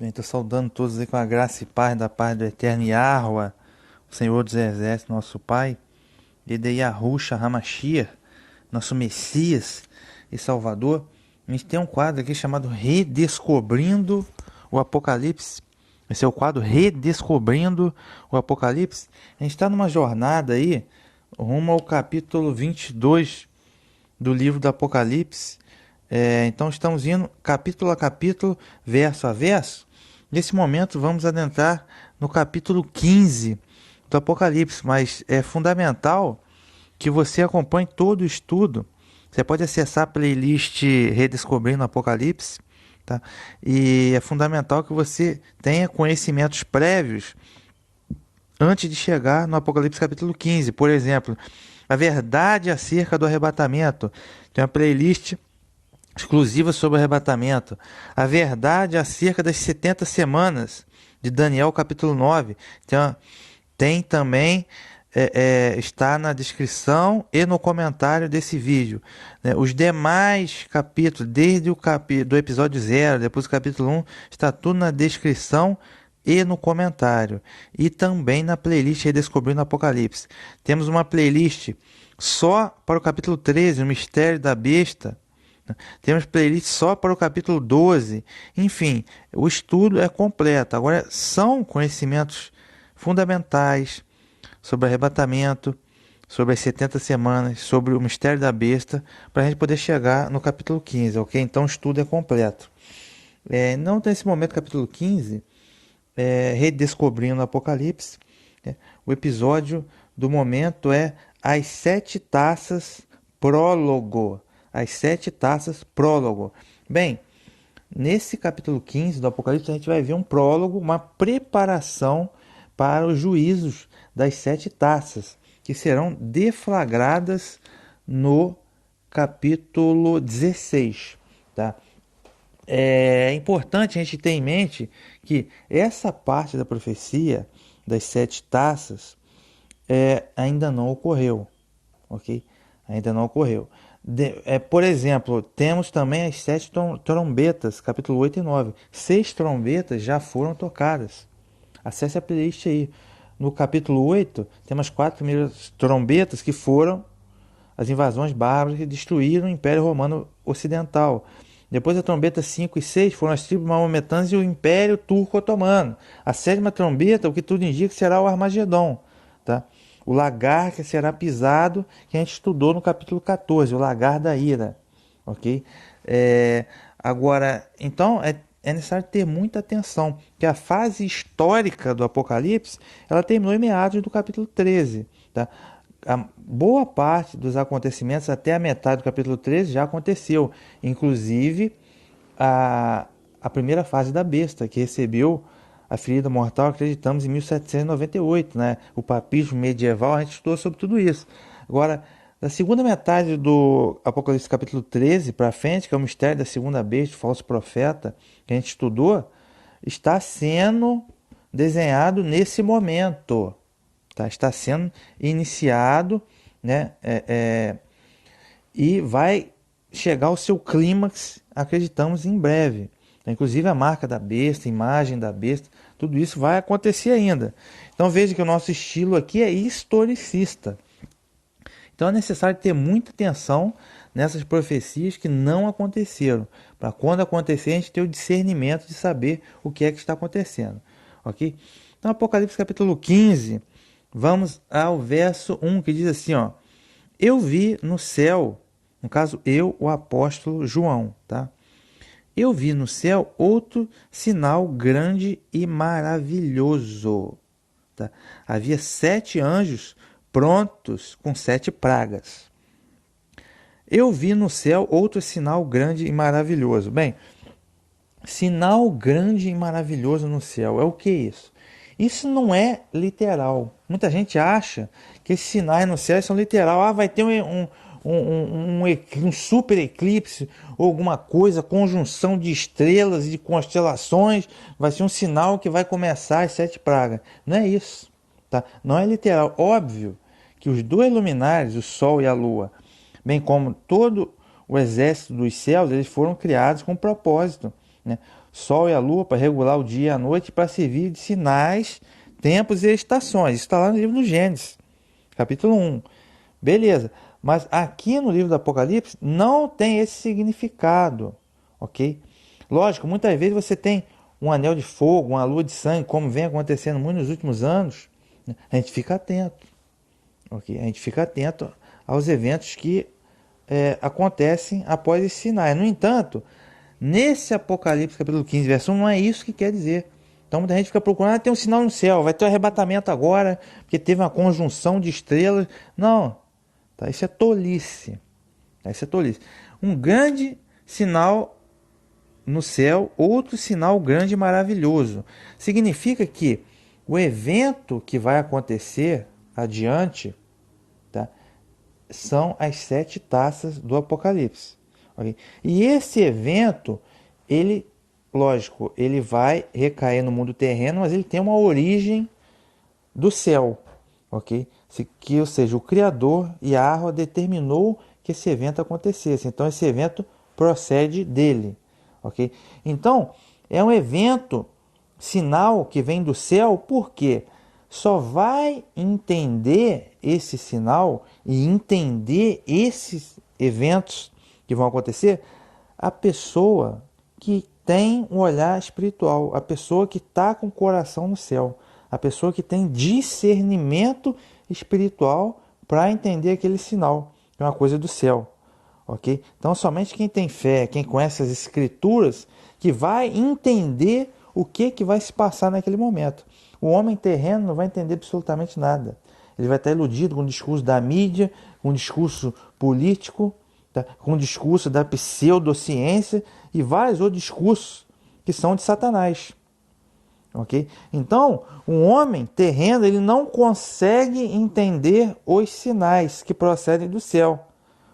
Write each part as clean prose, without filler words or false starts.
Estou saudando todos aí com a graça e paz da paz do eterno Yahweh, o Senhor dos Exércitos, nosso Pai, e de Yahushua Hamashiach, nosso Messias e Salvador. A gente tem um quadro aqui chamado Redescobrindo o Apocalipse. Esse é o quadro Redescobrindo o Apocalipse. A gente está numa jornada aí rumo ao capítulo 22 do livro do Apocalipse. Então estamos indo capítulo a capítulo, verso a verso. Nesse momento vamos adentrar no capítulo 15 do Apocalipse, mas é fundamental que você acompanhe todo o estudo. Você pode acessar a playlist Redescobrindo o Apocalipse, tá? E é fundamental que você tenha conhecimentos prévios antes de chegar no Apocalipse capítulo 15. Por exemplo, a verdade acerca do arrebatamento. Tem uma playlist exclusiva sobre o arrebatamento. A verdade acerca das 70 semanas de Daniel capítulo 9. Tem também, está na descrição e no comentário desse vídeo, né? Os demais capítulos, desde o do episódio 0, depois do capítulo 1, está tudo na descrição e no comentário. E também na playlist Redescobrindo o Apocalipse. Temos uma playlist só para o capítulo 13, o mistério da besta. Temos playlist só para o capítulo 12. Enfim, o estudo é completo. Agora, são conhecimentos fundamentais sobre arrebatamento, sobre as 70 semanas, sobre o mistério da besta, para a gente poder chegar no capítulo 15, ok? Então, o estudo é completo. Não tem esse momento, capítulo 15, redescobrindo o Apocalipse. Né? O episódio do momento é As 7 Taças Prólogo. As 7 Taças Prólogo. Bem, nesse capítulo 15 do Apocalipse a gente vai ver um prólogo, uma preparação para os juízos das 7 taças, que serão deflagradas no capítulo 16. Tá? É importante a gente ter em mente que essa parte da profecia das 7 taças ainda não ocorreu, ok? Ainda não ocorreu. Por exemplo, temos também as 7 trombetas, capítulo 8 e 9. 6 trombetas já foram tocadas. Acesse a playlist aí. No capítulo 8, temos 4 primeiras trombetas que foram as invasões bárbaras que destruíram o Império Romano Ocidental. Depois a trombeta 5 e 6 foram as tribos maometanas e o Império Turco-Otomano. A 7ª trombeta, o que tudo indica, será o Armagedon. Tá? O lagar que será pisado, que a gente estudou no capítulo 14, o lagar da ira. Ok? Agora, então, é necessário ter muita atenção, que a fase histórica do Apocalipse, ela terminou em meados do capítulo 13. Tá? A boa parte dos acontecimentos até a metade do capítulo 13 já aconteceu, inclusive a primeira fase da besta, que recebeu a ferida mortal, acreditamos, em 1798, né? O papismo medieval, a gente estudou sobre tudo isso. Agora, da segunda metade do Apocalipse capítulo 13 para frente, que é o mistério da segunda besta, o falso profeta, que a gente estudou, está sendo desenhado nesse momento. Tá? Está sendo iniciado, né? E vai chegar ao seu clímax, acreditamos, em breve. Inclusive a marca da besta, a imagem da besta, tudo isso vai acontecer ainda. Então veja que o nosso estilo aqui é historicista. Então é necessário ter muita atenção nessas profecias que não aconteceram, para quando acontecer a gente ter o discernimento de saber o que é que está acontecendo. Ok? Então Apocalipse capítulo 15, vamos ao verso 1, que diz assim, ó: Eu vi no céu, no caso eu, o apóstolo João, tá? Eu vi no céu outro sinal grande e maravilhoso. Tá? Havia 7 anjos prontos com 7 pragas. Eu vi no céu outro sinal grande e maravilhoso. Bem, sinal grande e maravilhoso no céu, é o que isso? Isso não é literal. Muita gente acha que esses sinais no céu são literal. Vai ter um super eclipse ou alguma coisa, conjunção de estrelas e de constelações, vai ser um sinal que vai começar as 7 pragas. Não é isso, tá? Não é literal. Óbvio que os 2 luminares, o Sol e a Lua, bem como todo o exército dos céus, eles foram criados com propósito né? Sol e a lua para regular o dia e a noite, para servir de sinais, tempos e estações. Isso está lá no livro do Gênesis, capítulo 1. Beleza. Mas aqui no livro do Apocalipse não tem esse significado, ok? Lógico, muitas vezes você tem um anel de fogo, uma lua de sangue, como vem acontecendo muito nos últimos anos, né? A gente fica atento, ok? A gente fica atento aos eventos que acontecem após esses sinais. No entanto, nesse Apocalipse capítulo 15, verso 1, não é isso que quer dizer. Então muita gente fica procurando, tem um sinal no céu, vai ter um arrebatamento agora, porque teve uma conjunção de estrelas. Não, tá? Isso é tolice. Tá? Isso é tolice. Um grande sinal no céu, outro sinal grande e maravilhoso. Significa que o evento que vai acontecer adiante, tá? São as 7 taças do Apocalipse. Okay? E esse evento, ele, lógico, ele vai recair no mundo terreno, mas ele tem uma origem do céu. Ok? Ou seja, o Criador, Yahweh, determinou que esse evento acontecesse. Então, esse evento procede dele. Ok? Então, é um evento, sinal que vem do céu, porque só vai entender esse sinal e entender esses eventos que vão acontecer a pessoa que tem um olhar espiritual, a pessoa que está com o coração no céu, a pessoa que tem discernimento espiritual para entender aquele sinal, que é uma coisa do céu. Ok? Então, somente quem tem fé, quem conhece as escrituras, que vai entender o que vai se passar naquele momento. O homem terreno não vai entender absolutamente nada. Ele vai estar iludido com o discurso da mídia, com o discurso político, tá? Com o discurso da pseudociência e vários outros discursos que são de Satanás. Ok? Então, um homem terreno ele não consegue entender os sinais que procedem do céu.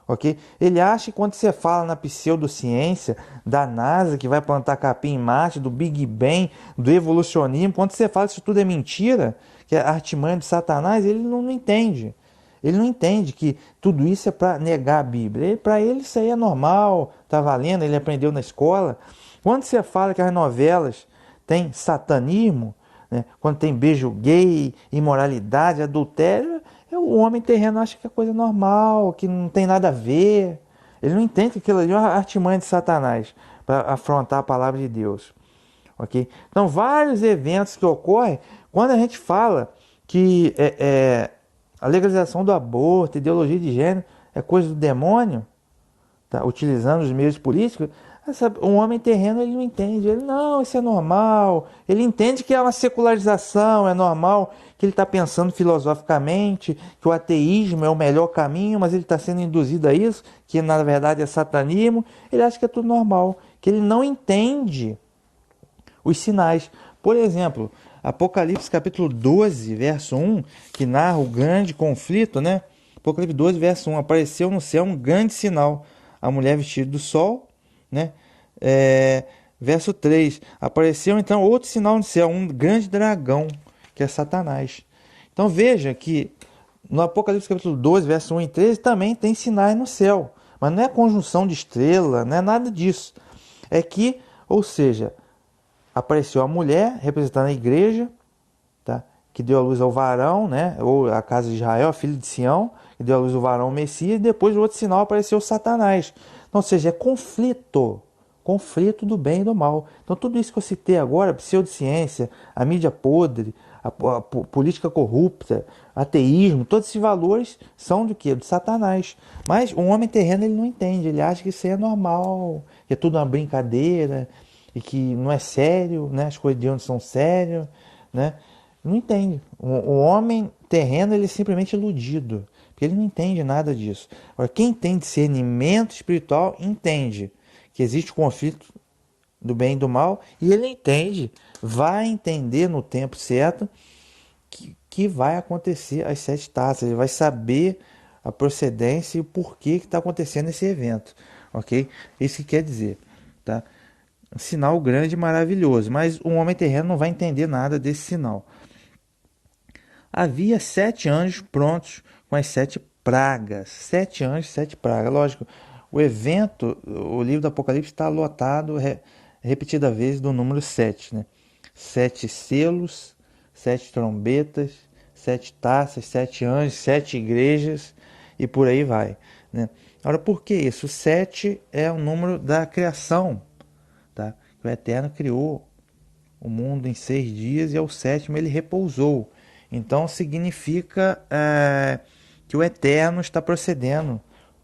Ok? Ele acha que quando você fala na pseudociência da NASA que vai plantar capim em Marte, do Big Bang, do evolucionismo, quando você fala que isso tudo é mentira, que é artimanha de Satanás, ele não entende. Ele não entende que tudo isso é para negar a Bíblia. Para ele isso aí é normal, está valendo, ele aprendeu na escola. Quando você fala que as novelas têm satanismo, né? Quando tem beijo gay, imoralidade, adultério, o homem terreno acha que é coisa normal, que não tem nada a ver. Ele não entende que aquilo ali é uma artimanha de Satanás para afrontar a palavra de Deus. Okay? Então, vários eventos que ocorrem, quando a gente fala que a legalização do aborto, ideologia de gênero, é coisa do demônio, tá? Utilizando os meios políticos, um homem terreno ele não entende. Ele, não, isso é normal. Ele entende que é uma secularização, é normal, que ele está pensando filosoficamente, que o ateísmo é o melhor caminho, mas ele está sendo induzido a isso, que na verdade é satanismo. Ele acha que é tudo normal, que ele não entende os sinais. Por exemplo, Apocalipse capítulo 12, verso 1, que narra o grande conflito, né? Apocalipse 12, verso 1, apareceu no céu um grande sinal, a mulher vestida do sol, né? Verso 3, apareceu então outro sinal no céu, um grande dragão, que é Satanás. Então veja que no Apocalipse capítulo 12, verso 1 e 13, também tem sinais no céu, mas não é conjunção de estrela, não é nada disso. É que, ou seja, apareceu a mulher representando a igreja, tá? Que deu a luz ao varão, né? Ou a casa de Israel, a filha de Sião, que deu a luz ao varão, o Messias, e depois o outro sinal apareceu Satanás. Então, ou seja, é conflito do bem e do mal. Então, tudo isso que eu citei agora, a pseudociência, a mídia podre, a política corrupta, ateísmo, todos esses valores são do quê? Do Satanás. Mas um homem terreno ele não entende, ele acha que isso aí é normal, que é tudo uma brincadeira, e que não é sério, né? As coisas de Deus são sérias, né? Não entende. O homem terreno ele é simplesmente iludido, porque ele não entende nada disso. Agora, quem tem discernimento espiritual entende que existe conflito do bem e do mal, e ele entende, vai entender no tempo certo que vai acontecer as 7 taças, ele vai saber a procedência e o porquê que está acontecendo esse evento, ok? Isso que quer dizer, tá? Um sinal grande e maravilhoso, mas o homem terreno não vai entender nada desse sinal. Havia 7 anjos prontos com as 7 pragas. 7 anjos, 7 pragas. Lógico, o evento, o livro do Apocalipse está lotado, repetida vez do número 7, né? 7 selos, 7 trombetas, 7 taças, 7 anjos, 7 igrejas e por aí vai, né? Agora, por que isso? O 7 é o número da criação, tá? O Eterno criou o mundo em 6 dias e ao sétimo ele repousou. Então significa que o Eterno está procedendo,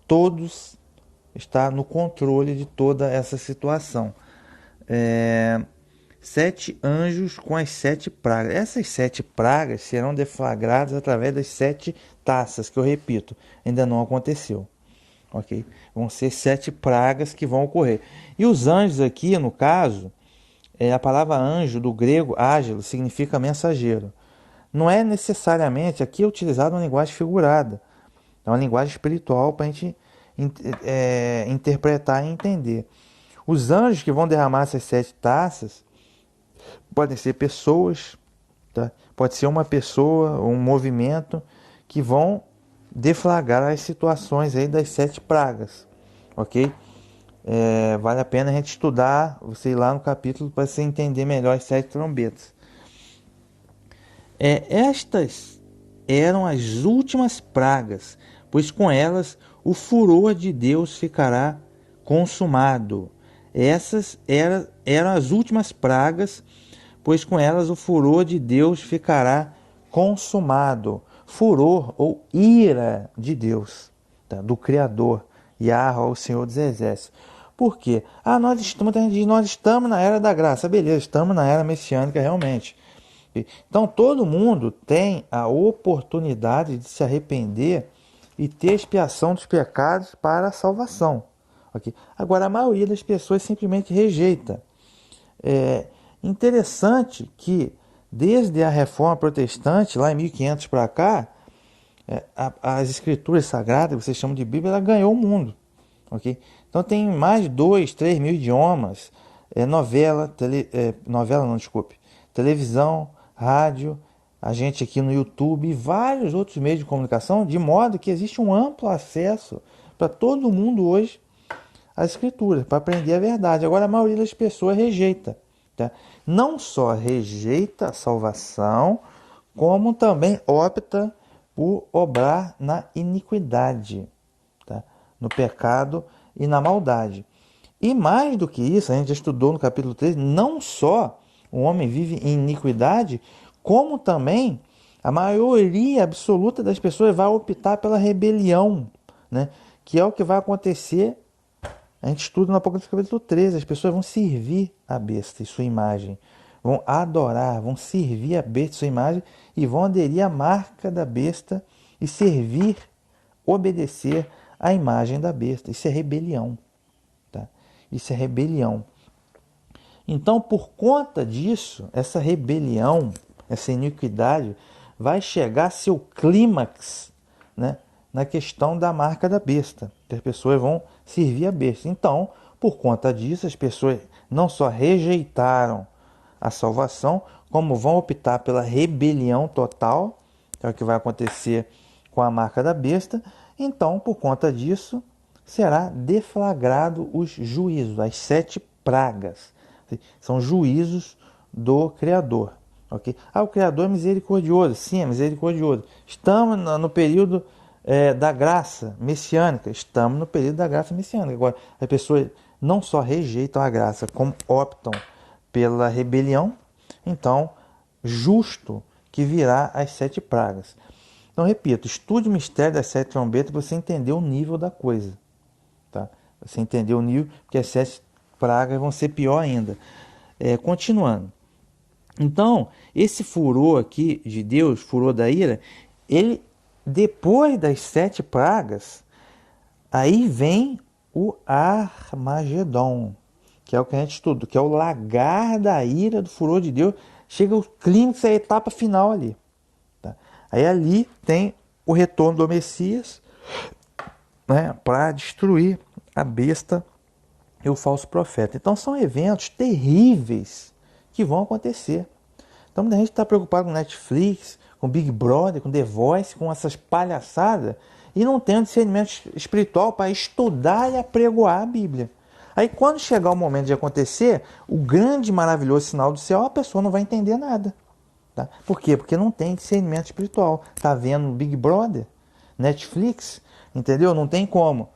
todos está no controle de toda essa situação. 7 anjos com as 7 pragas. Essas 7 pragas serão deflagradas através das 7 taças, que eu repito, ainda não aconteceu. Ok? Vão ser 7 pragas que vão ocorrer. E os anjos aqui, no caso, a palavra anjo do grego ágilo significa mensageiro. Não é necessariamente, aqui é utilizado uma linguagem figurada. É uma linguagem espiritual para a gente interpretar e entender. Os anjos que vão derramar essas 7 taças podem ser pessoas, tá? Pode ser uma pessoa, um movimento que vão deflagrar as situações aí das 7 pragas, ok? Vale a pena a gente estudar, você ir lá no capítulo para você entender melhor as 7 trombetas. Estas eram as últimas pragas, pois com elas o furor de Deus ficará consumado. Essas eram as últimas pragas, pois com elas o furor de Deus ficará consumado. Furor ou ira de Deus, tá? Do Criador, Yahweh, o Senhor dos Exércitos. Por quê? Nós estamos na era da graça. Beleza, estamos na era messiânica realmente. Então todo mundo tem a oportunidade de se arrepender e ter expiação dos pecados para a salvação. Okay? Agora a maioria das pessoas simplesmente rejeita. Interessante que desde a Reforma Protestante, lá em 1500 para cá, as escrituras sagradas, que vocês chamam de Bíblia, ela ganhou o mundo. Okay? Então tem mais de 2, 3 mil idiomas, televisão, rádio, a gente aqui no YouTube e vários outros meios de comunicação, de modo que existe um amplo acesso para todo mundo hoje às escrituras, para aprender a verdade. Agora a maioria das pessoas rejeita, tá? Não só rejeita a salvação, como também opta por obrar na iniquidade, tá? No pecado e na maldade. E mais do que isso, a gente já estudou no capítulo 3, não só o homem vive em iniquidade, como também a maioria absoluta das pessoas vai optar pela rebelião, né? Que é o que vai acontecer. A gente estuda no Apocalipse capítulo 13, as pessoas vão servir a besta e sua imagem, vão adorar, vão servir a besta e sua imagem e vão aderir à marca da besta e servir, obedecer à imagem da besta. Isso é rebelião, tá? Isso é rebelião. Então, por conta disso, essa rebelião, essa iniquidade, vai chegar a seu clímax, né, na questão da marca da besta, que as pessoas vão servir a besta. Então, por conta disso, as pessoas não só rejeitaram a salvação, como vão optar pela rebelião total, que é o que vai acontecer com a marca da besta. Então, por conta disso, será deflagrado os juízos, as 7 pragas. São juízos do Criador. Okay? O Criador é misericordioso. Sim, é misericordioso. Estamos no período da graça messiânica. Estamos no período da graça messiânica. Agora, as pessoas não só rejeitam a graça, como optam pela rebelião. Então, justo que virá as 7 pragas. Então, repito, estude o mistério das 7 trombetas para você entender o nível da coisa. Tá? Você entender o nível, porque as 7 pragas vão ser pior ainda. Continuando. Então, esse furor aqui de Deus, furor da ira, ele, depois das 7 pragas, aí vem o Armagedon, que é o que a gente estuda, que é o lagar da ira do furor de Deus. Chega o clímax, a etapa final ali. Tá? Aí ali tem o retorno do Messias, né, para destruir a besta e o falso profeta. Então são eventos terríveis que vão acontecer. Então a gente está preocupado com Netflix, com Big Brother, com The Voice, com essas palhaçadas e não tem um discernimento espiritual para estudar e apregoar a Bíblia. Aí quando chegar o momento de acontecer, o grande maravilhoso sinal do céu, a pessoa não vai entender nada. Tá? Por quê? Porque não tem discernimento espiritual. Tá vendo Big Brother, Netflix, entendeu? Não tem como.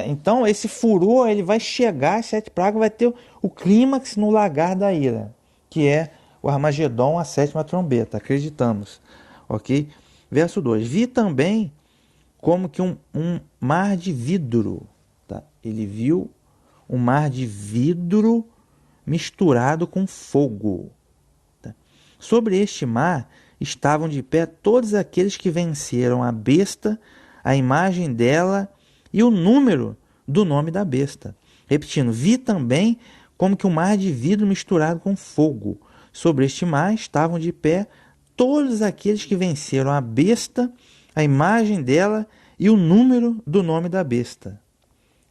Então esse furor ele vai chegar, as 7 pragas, vai ter o clímax no lagar da ira, que é o Armagedon, a 7ª trombeta, acreditamos. Ok? Verso 2. Vi também como que um mar de vidro. Tá? Ele viu um mar de vidro misturado com fogo. Tá? Sobre este mar estavam de pé todos aqueles que venceram a besta, a imagem dela e o número do nome da besta. Repetindo, vi também como que um mar de vidro misturado com fogo. Sobre este mar estavam de pé todos aqueles que venceram a besta, a imagem dela e o número do nome da besta.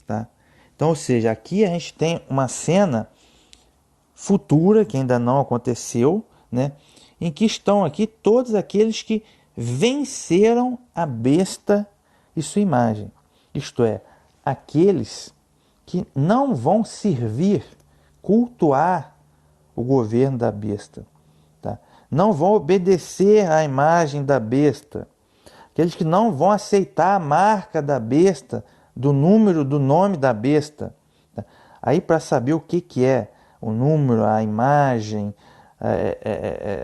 Tá? Então, ou seja, aqui a gente tem uma cena futura, que ainda não aconteceu, né? Em que estão aqui todos aqueles que venceram a besta e sua imagem. Isto é, aqueles que não vão servir, cultuar o governo da besta. Tá? Não vão obedecer à imagem da besta. Aqueles que não vão aceitar a marca da besta, do número do nome da besta. Tá? Aí, para saber o que é o número, a imagem,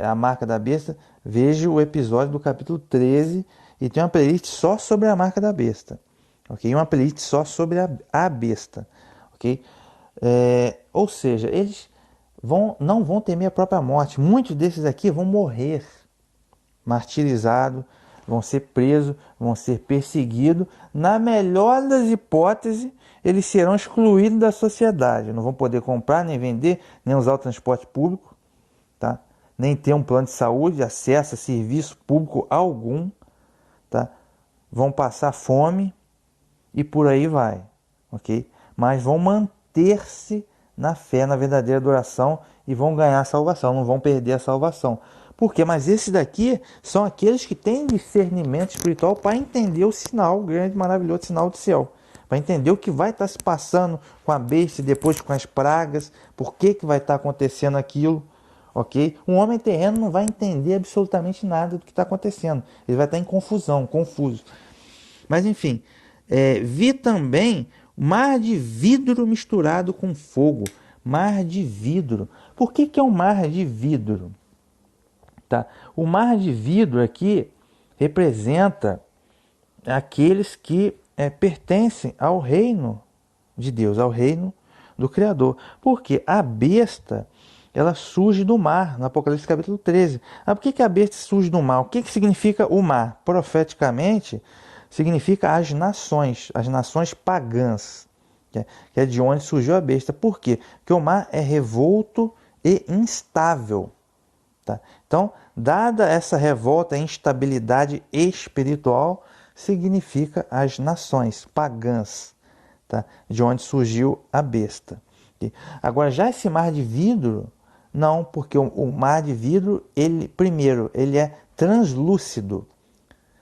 a marca da besta, veja o episódio do capítulo 13 e tem uma playlist só sobre a marca da besta. Okay? Uma playlist só sobre a besta. Okay? Ou seja, eles não vão temer a própria morte. Muitos desses aqui vão morrer martirizados, vão ser presos, vão ser perseguidos. Na melhor das hipóteses, eles serão excluídos da sociedade. Não vão poder comprar, nem vender, nem usar o transporte público, tá? Nem ter um plano de saúde, acesso a serviço público algum. Tá? Vão passar fome e por aí vai. Okay? Mas vão manter-se na fé, na verdadeira adoração e vão ganhar a salvação, não vão perder a salvação. Por quê? Mas esses daqui são aqueles que têm discernimento espiritual para entender o sinal, o grande, maravilhoso sinal do céu. Para entender o que vai estar se passando com a besta e depois com as pragas, por que vai estar acontecendo aquilo. Okay? Um homem terreno não vai entender absolutamente nada do que está acontecendo. Ele vai estar em confusão, confuso. Mas enfim, vi também mar de vidro misturado com fogo. Mar de vidro. Por que é um mar de vidro? Tá? O mar de vidro aqui representa aqueles que pertencem ao reino de Deus, ao reino do Criador. Porque a besta, ela surge do mar, no Apocalipse capítulo 13. Por que a besta surge do mar? O que significa o mar? Profeticamente, significa as nações pagãs, que é de onde surgiu a besta. Por quê? Porque o mar é revolto e instável. Tá? Então, dada essa revolta, instabilidade espiritual, significa as nações pagãs, tá? De onde surgiu a besta. Agora, já esse mar de vidro, não, porque o mar de vidro, primeiro, ele é translúcido.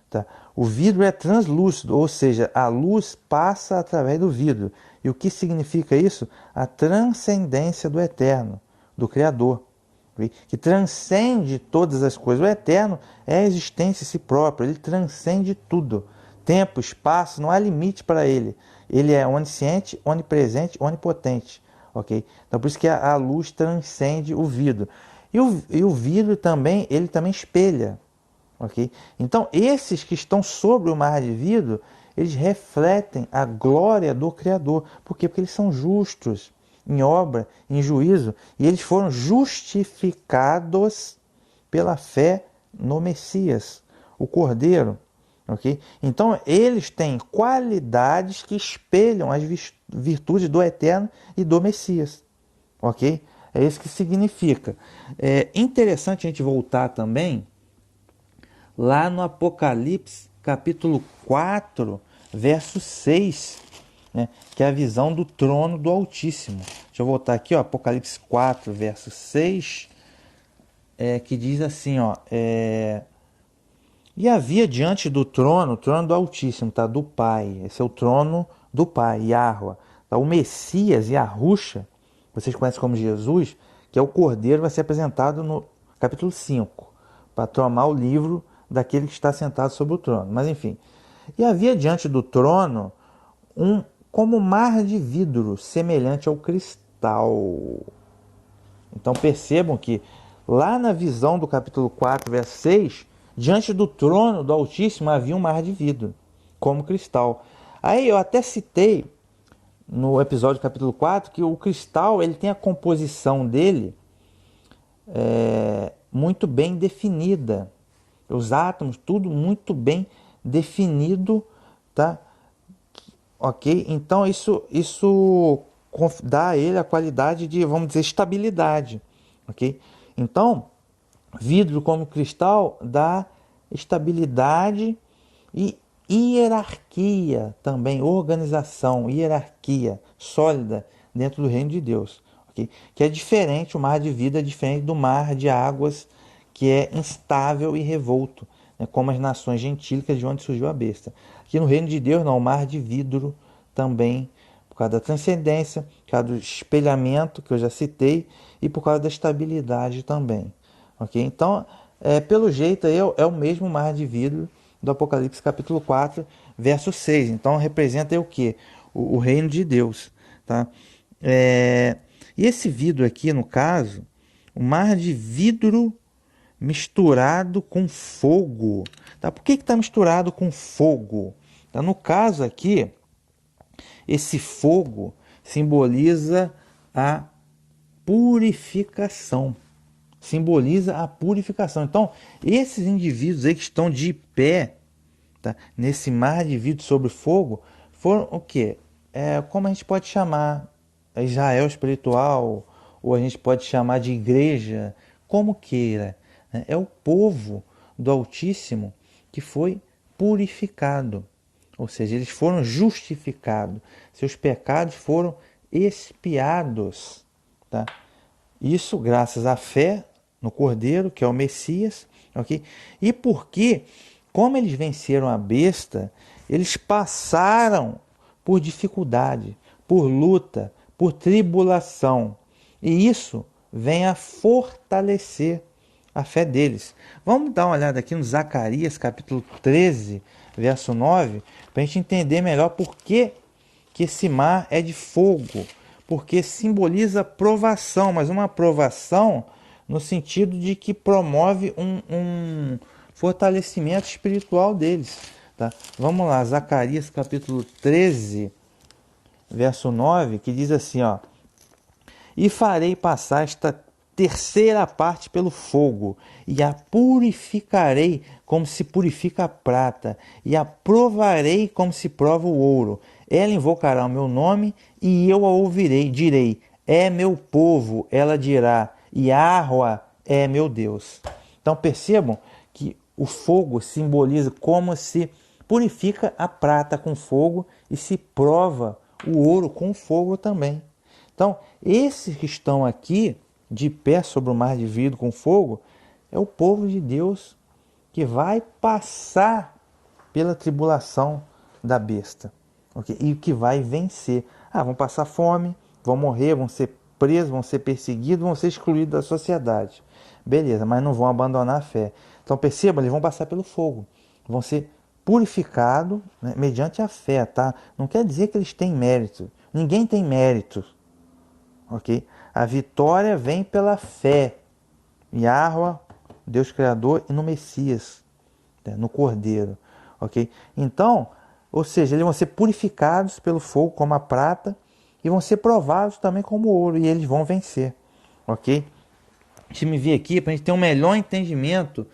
Tá? O vidro é translúcido, ou seja, a luz passa através do vidro. E o que significa isso? A transcendência do eterno, do Criador, que transcende todas as coisas. O eterno é a existência em si próprio, ele transcende tudo. Tempo, espaço, não há limite para ele. Ele é onisciente, onipresente, onipotente. Okay? Então, por isso que a luz transcende o vidro. E o vidro também, ele também espelha. Okay? Então, esses que estão sobre o mar de vidro, eles refletem a glória do Criador. Por quê? Porque eles são justos em obra, em juízo, e eles foram justificados pela fé no Messias, o Cordeiro. Okay? Então, eles têm qualidades que espelham as virtudes do Eterno e do Messias. Okay? É isso que significa. É interessante a gente voltar também lá no Apocalipse, capítulo 4, verso 6, né, que é a visão do trono do Altíssimo. Deixa eu voltar aqui, ó, Apocalipse 4, verso 6, que diz assim, ó, e havia diante do trono, o trono do Altíssimo, tá, do Pai, esse é o trono do Pai, Yahweh, Tá? O Messias e a Ruxa, vocês conhecem como Jesus, que é o Cordeiro, vai ser apresentado no capítulo 5, para tomar o livro daquele que está sentado sobre o trono. Mas enfim. E havia diante do trono como mar de vidro, semelhante ao cristal. Então percebam que lá na visão do capítulo 4, verso 6, diante do trono do Altíssimo havia um mar de vidro, como cristal. Aí eu até citei no episódio do capítulo 4 que o cristal ele tem a composição dele muito bem definida. Os átomos, tudo muito bem definido, tá? Ok? Então isso dá a ele a qualidade de, vamos dizer, estabilidade. Ok? Então, vidro como cristal dá estabilidade e hierarquia também, organização, hierarquia sólida dentro do reino de Deus. Okay? Que é diferente, o mar de vida é diferente do mar de águas que é instável e revolto, né? Como as nações gentílicas de onde surgiu a besta. Aqui no reino de Deus não, o mar de vidro também, por causa da transcendência, por causa do espelhamento que eu já citei e por causa da estabilidade também. Okay? Então, pelo jeito, é o mesmo mar de vidro do Apocalipse capítulo 4, verso 6. Então, representa o quê? O reino de Deus. Tá? E esse vidro aqui, no caso, o mar de vidro misturado com fogo. Tá? Por que está misturado com fogo? Tá? No caso aqui, esse fogo simboliza a purificação. Simboliza a purificação. Então, esses indivíduos aí que estão de pé, tá, nesse mar de vidro sobre fogo, foram o quê? Como a gente pode chamar Israel espiritual, ou a gente pode chamar de igreja, como queira. É o povo do Altíssimo que foi purificado. Ou seja, eles foram justificados. Seus pecados foram expiados. Tá? Isso graças à fé no Cordeiro, que é o Messias. Okay? E porque, como eles venceram a besta, eles passaram por dificuldade, por luta, por tribulação. E isso vem a fortalecer a fé deles. Vamos dar uma olhada aqui no Zacarias, capítulo 13, verso 9, para a gente entender melhor por que esse mar é de fogo. Porque simboliza provação, mas uma provação no sentido de que promove um fortalecimento espiritual deles. Tá? Vamos lá, Zacarias, capítulo 13, verso 9, que diz assim, ó: e farei passar esta terceira parte pelo fogo, e a purificarei como se purifica a prata, e a provarei como se prova o ouro. Ela invocará o meu nome, e eu a ouvirei. Direi, é meu povo. Ela dirá, Yahweh é meu Deus. Então percebam que o fogo simboliza como se purifica a prata com fogo e se prova o ouro com fogo também. Então, esses que estão aqui, de pé sobre o mar de vidro com fogo, é o povo de Deus que vai passar pela tribulação da besta. Okay? E que vai vencer. Vão passar fome, vão morrer, vão ser presos, vão ser perseguidos, vão ser excluídos da sociedade. Beleza, mas não vão abandonar a fé. Então percebam, eles vão passar pelo fogo. Vão ser purificados, né, mediante a fé. Tá? Não quer dizer que eles têm mérito. Ninguém tem mérito. Okay? A vitória vem pela fé em Yahweh, Deus Criador, e no Messias, né? No Cordeiro. Okay? Então, ou seja, eles vão ser purificados pelo fogo como a prata e vão ser provados também como ouro, e eles vão vencer. Ok? Deixa eu me ver aqui para a gente ter um melhor entendimento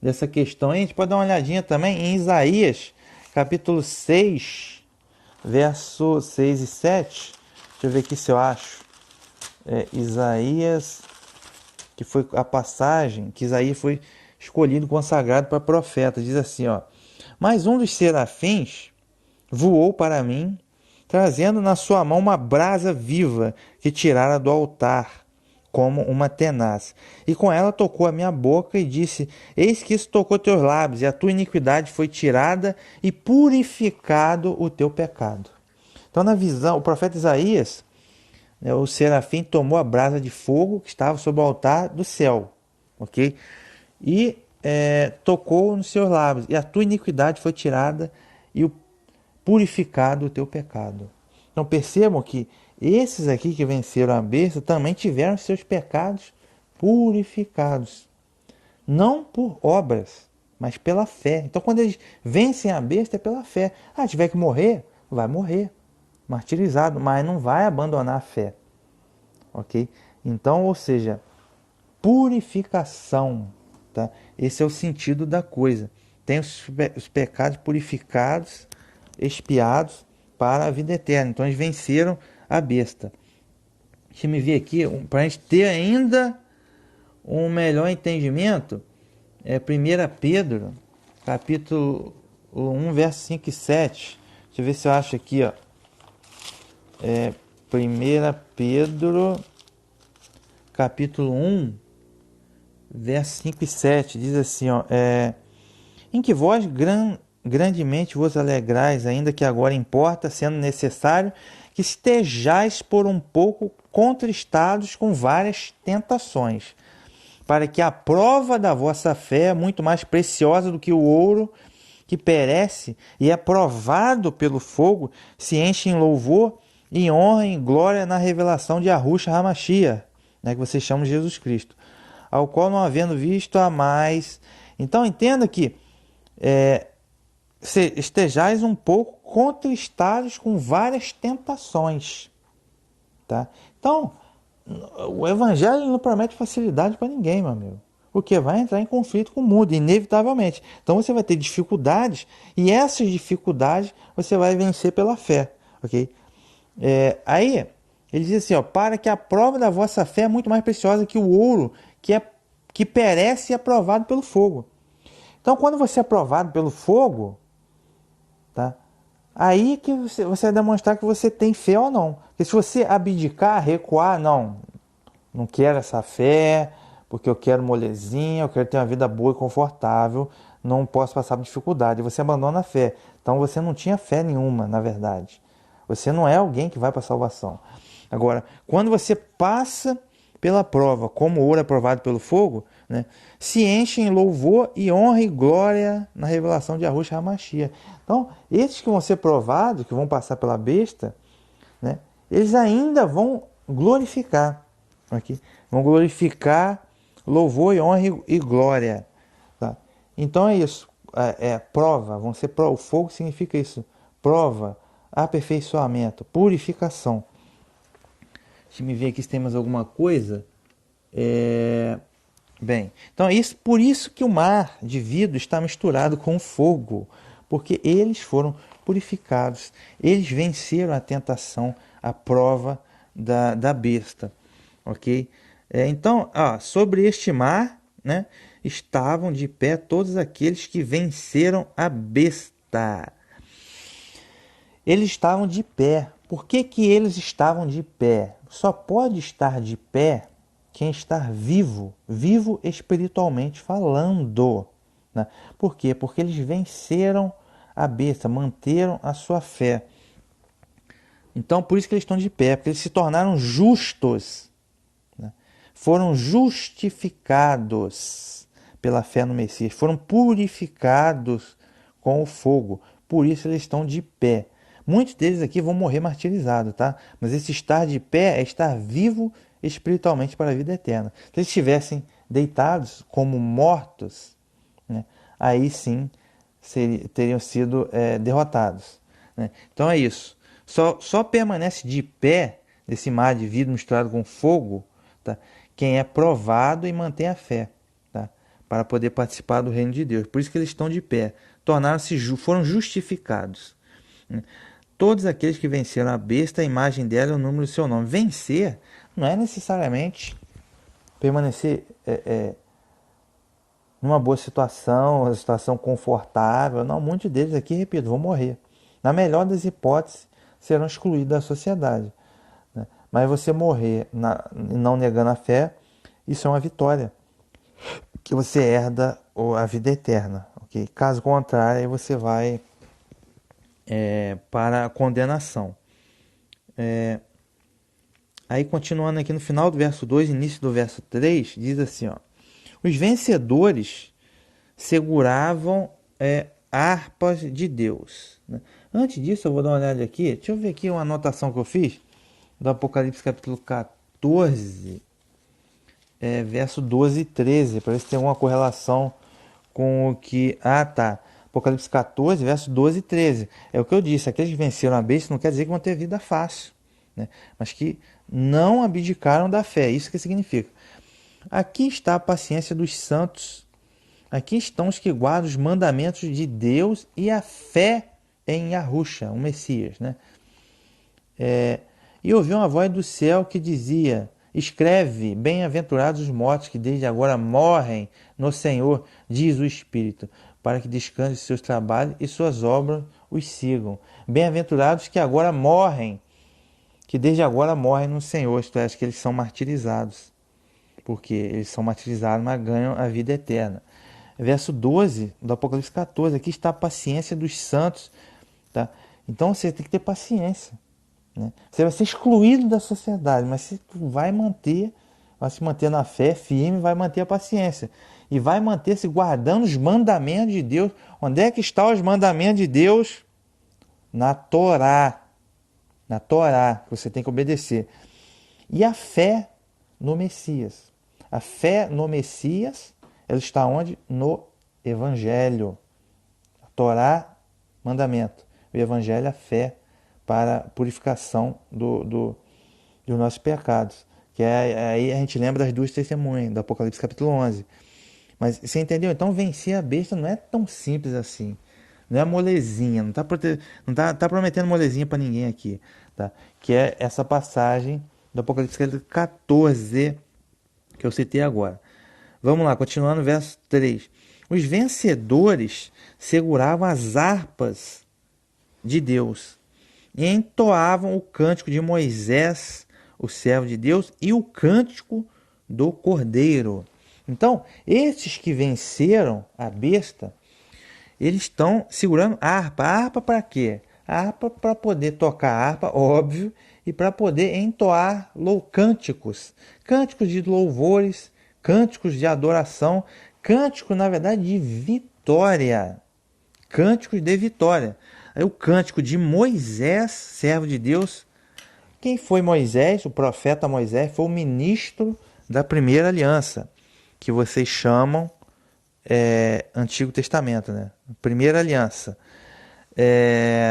dessa questão. A gente pode dar uma olhadinha também em Isaías, capítulo 6, verso 6 e 7. Deixa eu ver aqui se eu acho. Isaías, que foi a passagem que Isaías foi escolhido, consagrado para profeta. Diz assim, ó: mas um dos serafins voou para mim, trazendo na sua mão uma brasa viva que tirara do altar, como uma tenaz. E com ela tocou a minha boca e disse: eis que isso tocou teus lábios, e a tua iniquidade foi tirada e purificado o teu pecado. Então, na visão, o profeta Isaías, né, o serafim tomou a brasa de fogo que estava sobre o altar do céu, ok? E tocou nos seus lábios, e a tua iniquidade foi tirada e purificado o teu pecado. Então percebam que esses aqui que venceram a besta também tiveram seus pecados purificados, não por obras, mas pela fé. Então quando eles vencem a besta é pela fé. Ah, tiver que morrer, vai morrer, martirizado, mas não vai abandonar a fé, ok? Então, ou seja, purificação, tá? Esse é o sentido da coisa. Tem os pecados purificados, expiados para a vida eterna. Então eles venceram a besta. Deixa eu me ver aqui, para a gente ter ainda um melhor entendimento, 1 Pedro, capítulo 1, verso 5 e 7. Deixa eu ver se eu acho aqui, ó. 1 Pedro, capítulo 1, verso 5 e 7, diz assim, ó, em que vós grandemente vos alegrais, ainda que agora importa, sendo necessário, que estejais por um pouco contristados com várias tentações, para que a prova da vossa fé, muito mais preciosa do que o ouro, que perece e é provado pelo fogo, se enche em louvor e honra e glória na revelação de Yahushua HaMashiach, né, que vocês chamam de Jesus Cristo, ao qual não havendo visto a mais. Então entenda que estejais um pouco contristados com várias tentações, tá? Então o evangelho não promete facilidade para ninguém, meu amigo, porque vai entrar em conflito com o mundo, inevitavelmente. Então você vai ter dificuldades, e essas dificuldades você vai vencer pela fé, ok? Aí ele diz assim, ó, para que a prova da vossa fé é muito mais preciosa que o ouro, que perece e é provado pelo fogo. Então quando você é provado pelo fogo, tá? Aí que você vai demonstrar que você tem fé ou não. Porque se você abdicar, recuar, não quero essa fé, porque eu quero molezinha, eu quero ter uma vida boa e confortável, não posso passar por dificuldade. Você abandona a fé. Então você não tinha fé nenhuma, na verdade. Você não é alguém que vai para a salvação. Agora, quando você passa pela prova, como o ouro é provado pelo fogo, né, se enche em louvor e honra e glória na revelação de Yahushua HaMashiach. Então, esses que vão ser provados, que vão passar pela besta, né, eles ainda vão glorificar. Aqui, vão glorificar, louvor e honra e glória. Tá? Então é isso. Prova, vão ser o fogo significa isso. Prova, aperfeiçoamento, purificação. Deixa eu me ver aqui se tem mais alguma coisa. Bem, então por isso que o mar de vidro está misturado com o fogo, porque eles foram purificados, eles venceram a tentação, a prova da besta, ok? Então, sobre este mar, né, estavam de pé todos aqueles que venceram a besta. Eles estavam de pé. Por que eles estavam de pé? Só pode estar de pé quem está vivo, vivo espiritualmente falando, né? Por quê? Porque eles venceram a besta, manteram a sua fé. Então, por isso que eles estão de pé, porque eles se tornaram justos, né? Foram justificados pela fé no Messias, foram purificados com o fogo, por isso eles estão de pé. Muitos deles aqui vão morrer martirizados, tá? Mas esse estar de pé é estar vivo espiritualmente para a vida eterna. Se eles estivessem deitados como mortos, né, aí sim teriam sido derrotados, né? Então é isso. Só permanece de pé nesse mar de vidro misturado com fogo, tá, quem é provado e mantém a fé, tá, para poder participar do reino de Deus. Por isso que eles estão de pé. Foram justificados, né? Todos aqueles que venceram a besta, a imagem dela e o número do seu nome. Vencer não é necessariamente permanecer numa boa situação, uma situação confortável. Não, muitos deles aqui, repito, vão morrer. Na melhor das hipóteses, serão excluídos da sociedade, né? Mas você morrer não negando a fé, isso é uma vitória, que você herda a vida eterna, ok? Caso contrário, aí você vai para a condenação. Aí continuando aqui no final do verso 2, início do verso 3, diz assim, ó: os vencedores seguravam harpas de Deus, né? Antes disso, eu vou dar uma olhada aqui. Deixa eu ver aqui uma anotação que eu fiz do Apocalipse capítulo 14, verso 12 e 13, para ver se tem alguma correlação com o que... Ah, tá. Apocalipse 14, verso 12 e 13. É o que eu disse, aqueles que venceram a besta não quer dizer que vão ter vida fácil, né? Mas que não abdicaram da fé. Isso que significa. Aqui está a paciência dos santos. Aqui estão os que guardam os mandamentos de Deus e a fé em Yahusha, o Messias, né? E ouvi uma voz do céu que dizia: escreve, bem-aventurados os mortos que desde agora morrem no Senhor, diz o Espírito, para que descanse seus trabalhos e suas obras os sigam. Bem-aventurados que agora morrem, que desde agora morrem no Senhor, isto é, que eles são martirizados, porque eles são martirizados, mas ganham a vida eterna. Verso 12 do Apocalipse 14, aqui está a paciência dos santos, tá? Então você tem que ter paciência, né? Você vai ser excluído da sociedade, mas você vai se manter na fé firme, vai manter a paciência e vai manter-se guardando os mandamentos de Deus. Onde é que estão os mandamentos de Deus? Na Torá, que você tem que obedecer. E a fé no Messias. A fé no Messias, ela está onde? No Evangelho. A Torá, mandamento. O Evangelho, a fé para a purificação dos nossos pecados. Que aí a gente lembra das duas testemunhas, do Apocalipse capítulo 11. Mas você entendeu? Então vencer a besta não é tão simples assim. Não é molezinha, não tá prometendo molezinha para ninguém aqui, tá? Que é essa passagem do Apocalipse 14 que eu citei agora. Vamos lá, continuando o verso 3. Os vencedores seguravam as harpas de Deus e entoavam o cântico de Moisés, o servo de Deus, e o cântico do Cordeiro. Então, esses que venceram a besta, eles estão segurando a harpa. A harpa para quê? A harpa para poder tocar a harpa, óbvio, e para poder entoar cânticos. Cânticos de louvores, cânticos de adoração, cânticos, na verdade, de vitória. Cânticos de vitória. Aí o cântico de Moisés, servo de Deus. Quem foi Moisés? O profeta Moisés foi o ministro da primeira aliança, que vocês chamam Antigo Testamento, né? Primeira aliança.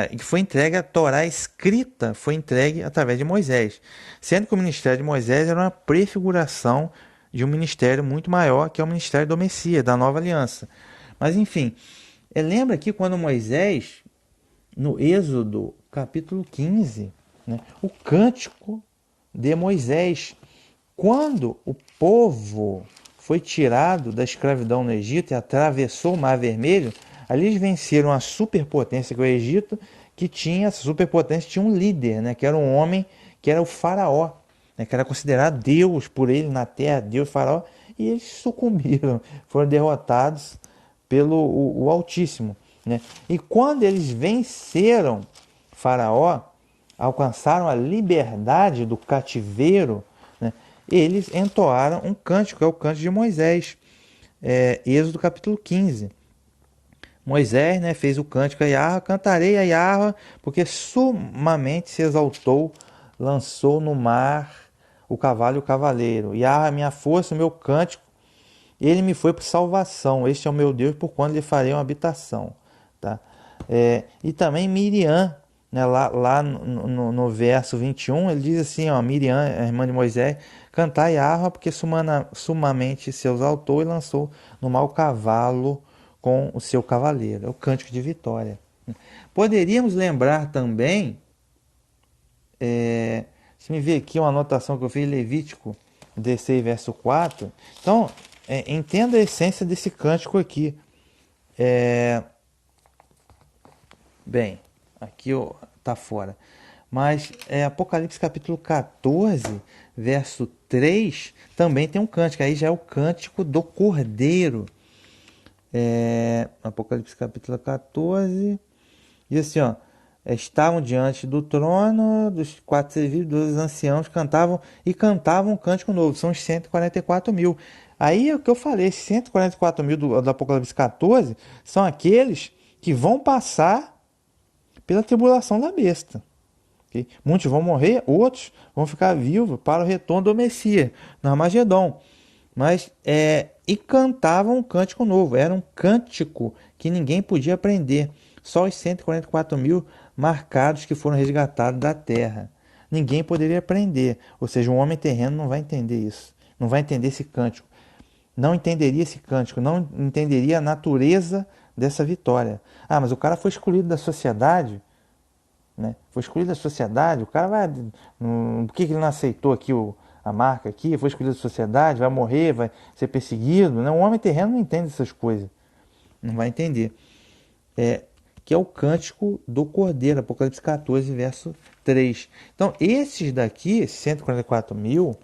Que foi entregue, a Torá escrita foi entregue através de Moisés, sendo que o ministério de Moisés era uma prefiguração de um ministério muito maior, que é o ministério do Messias, da nova aliança. Mas enfim, lembra que quando Moisés, no Êxodo capítulo 15, né, o cântico de Moisés, quando o povo foi tirado da escravidão no Egito e atravessou o Mar Vermelho, ali eles venceram a superpotência que é o Egito, que tinha, essa superpotência tinha um líder, né, que era um homem, que era o faraó, né, que era considerado Deus por ele na terra, Deus faraó, e eles sucumbiram, foram derrotados pelo o Altíssimo, né? E quando eles venceram faraó, alcançaram a liberdade do cativeiro, né, eles entoaram um cântico, que é o cântico de Moisés, Êxodo capítulo 15. Moisés, né, fez o cântico a Yahweh, cantarei a Yahweh, porque sumamente se exaltou, lançou no mar o cavalo e o cavaleiro. Yahweh, minha força, o meu cântico, ele me foi por salvação. Este é o meu Deus, por quando lhe farei uma habitação. Tá? E também Miriam, né, lá no verso 21, ele diz assim, ó, Miriam, a irmã de Moisés, cantai Yahweh, porque sumamente se exaltou e lançou no mar o cavalo com o seu cavaleiro. É o cântico de vitória. Poderíamos lembrar também, se me ver aqui uma anotação que eu fiz, Levítico 16, verso 4. Então, entenda a essência desse cântico aqui. Bem, aqui está fora. Mas Apocalipse capítulo 14, verso 3, também tem um cântico. Aí já é o cântico do Cordeiro. Apocalipse capítulo 14, diz assim, ó, estavam diante do trono, dos quatro seres vivos, dos anciãos, cantavam um cântico novo. São os 144 mil. Aí é o que eu falei, esses 144 mil do Apocalipse 14 são aqueles que vão passar pela tribulação da besta. Okay? Muitos vão morrer, outros vão ficar vivos para o retorno do Messias, no Armagedon. Mas, e cantavam um cântico novo. Era um cântico que ninguém podia aprender. Só os 144 mil marcados que foram resgatados da terra. Ninguém poderia aprender. Ou seja, um homem terreno não vai entender isso. Não vai entender esse cântico. Não entenderia esse cântico. Não entenderia a natureza dessa vitória. Ah, mas o cara foi excluído da sociedade, né? Foi excluído da sociedade, o cara vai... Por que ele não aceitou aqui a marca aqui? Foi excluído da sociedade, vai morrer, vai ser perseguido, né? O homem terreno não entende essas coisas. Não vai entender. Que é o cântico do Cordeiro, Apocalipse 14, verso 3. Então, esses daqui, esses 144 mil,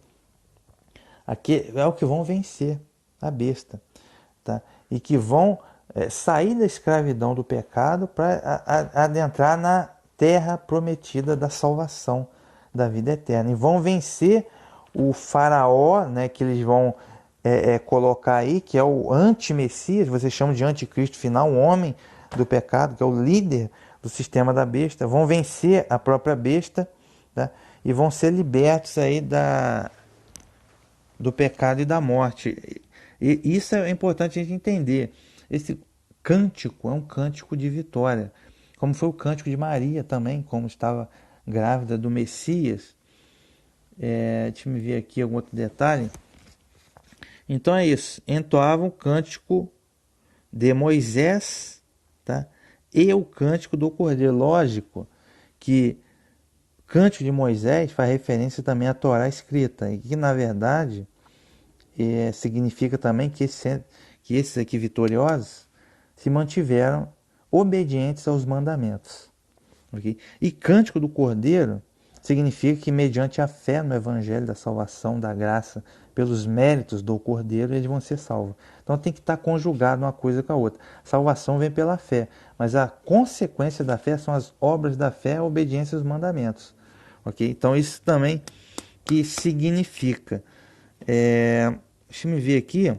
aqui é o que vão vencer a besta, tá? E que vão sair da escravidão do pecado para adentrar na terra prometida da salvação, da vida eterna. E vão vencer o faraó, né, que eles vão colocar aí, que é o anti-messias, vocês chamam de anticristo final, um homem do pecado, que é o líder do sistema da besta. Vão vencer a própria besta, tá? E vão ser libertos aí do pecado e da morte. E isso é importante a gente entender. Esse cântico é um cântico de vitória, como foi o cântico de Maria também, como estava grávida do Messias. Deixa eu ver aqui algum outro detalhe. Então é isso, entoavam o cântico de Moisés, tá? E o cântico do Cordeiro. Lógico que o cântico de Moisés faz referência também à Torá escrita, e que na verdade significa também que esses aqui vitoriosos se mantiveram obedientes aos mandamentos. Okay? E cântico do Cordeiro significa que mediante a fé no Evangelho da salvação, da graça, pelos méritos do Cordeiro, eles vão ser salvos. Então tem que estar conjugado uma coisa com a outra. Salvação vem pela fé, mas a consequência da fé são as obras da fé, a obediência aos mandamentos. Okay? Então isso também que significa. Deixa eu me ver aqui.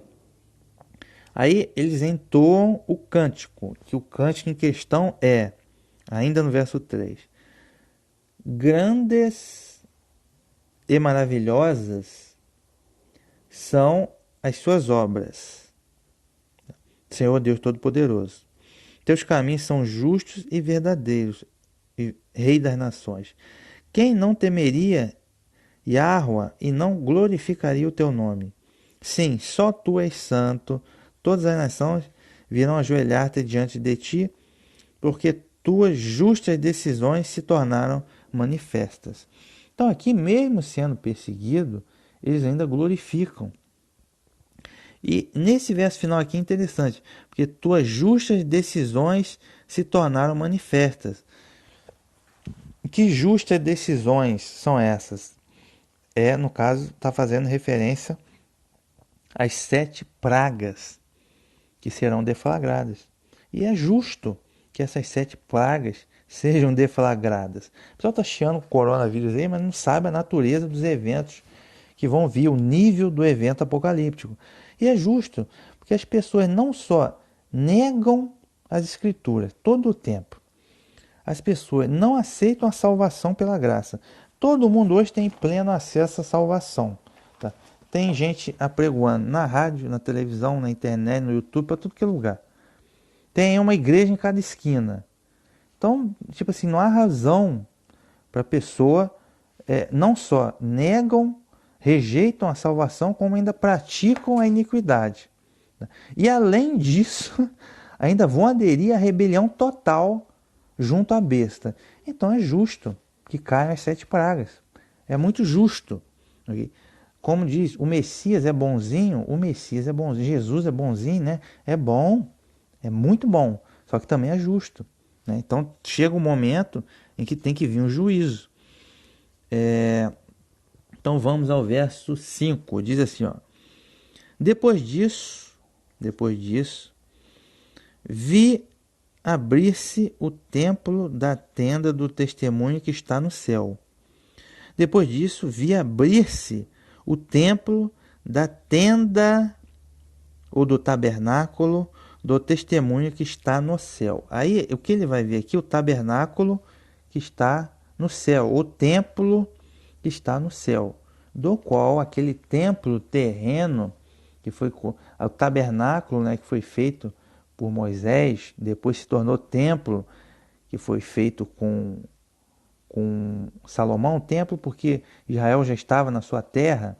Aí eles entoam o cântico, que o cântico em questão é, ainda no verso 3, grandes e maravilhosas são as suas obras, Senhor Deus Todo-Poderoso. Teus caminhos são justos e verdadeiros, Rei das nações. Quem não temeria Yahweh e não glorificaria o teu nome? Sim, só tu és santo, todas as nações virão ajoelhar-te diante de ti, porque tuas justas decisões se tornaram manifestas. Então aqui, mesmo sendo perseguido, eles ainda glorificam. E nesse verso final aqui é interessante, porque tuas justas decisões se tornaram manifestas. Que justas decisões são essas? No caso, está fazendo referência às 7 pragas que serão deflagradas. E é justo que essas 7 pragas sejam deflagradas. O pessoal está achando o coronavírus aí, mas não sabe a natureza dos eventos que vão vir, o nível do evento apocalíptico. E é justo, porque as pessoas não só negam as escrituras todo o tempo, as pessoas não aceitam a salvação pela graça. Todo mundo hoje tem pleno acesso à salvação. Tá? Tem gente apregoando na rádio, na televisão, na internet, no YouTube, para tudo que é lugar. Tem uma igreja em cada esquina. Então, tipo assim, não há razão para a pessoa não só negam, rejeitam a salvação, como ainda praticam a iniquidade. E além disso, ainda vão aderir à rebelião total junto à besta. Então é justo que caiam as 7 pragas. É muito justo. Okay? Como diz, o Messias é bonzinho, Jesus é bonzinho, né? É bom, é muito bom, só que também é justo. Né? Então chega um momento em que tem que vir um juízo. Então vamos ao verso 5, diz assim, ó: Depois disso, vi abrir-se o templo da tenda do testemunho que está no céu. Depois disso, vi abrir-se o templo da tenda ou do tabernáculo do testemunho que está no céu. Aí, o que ele vai ver aqui? O tabernáculo que está no céu, o templo que está no céu, do qual aquele templo terreno, que foi o tabernáculo, né, que foi feito por Moisés, depois se tornou templo, que foi feito com Salomão, templo porque Israel já estava na sua terra,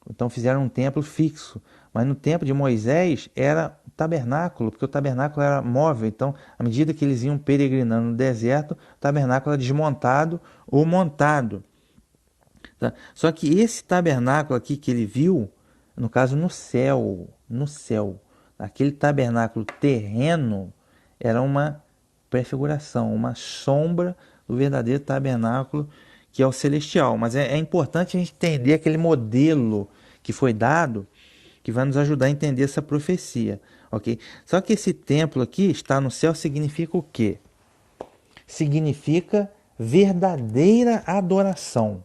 então fizeram um templo fixo. Mas no tempo de Moisés era o tabernáculo, porque o tabernáculo era móvel. Então, à medida que eles iam peregrinando no deserto, o tabernáculo era desmontado ou montado. Tá? Só que esse tabernáculo aqui que ele viu, no caso no céu, aquele tabernáculo terreno era uma prefiguração, uma sombra do verdadeiro tabernáculo que é o celestial. Mas é importante a gente entender aquele modelo que foi dado, que vai nos ajudar a entender essa profecia, ok? Só que esse templo aqui, está no céu, significa o quê? Significa verdadeira adoração.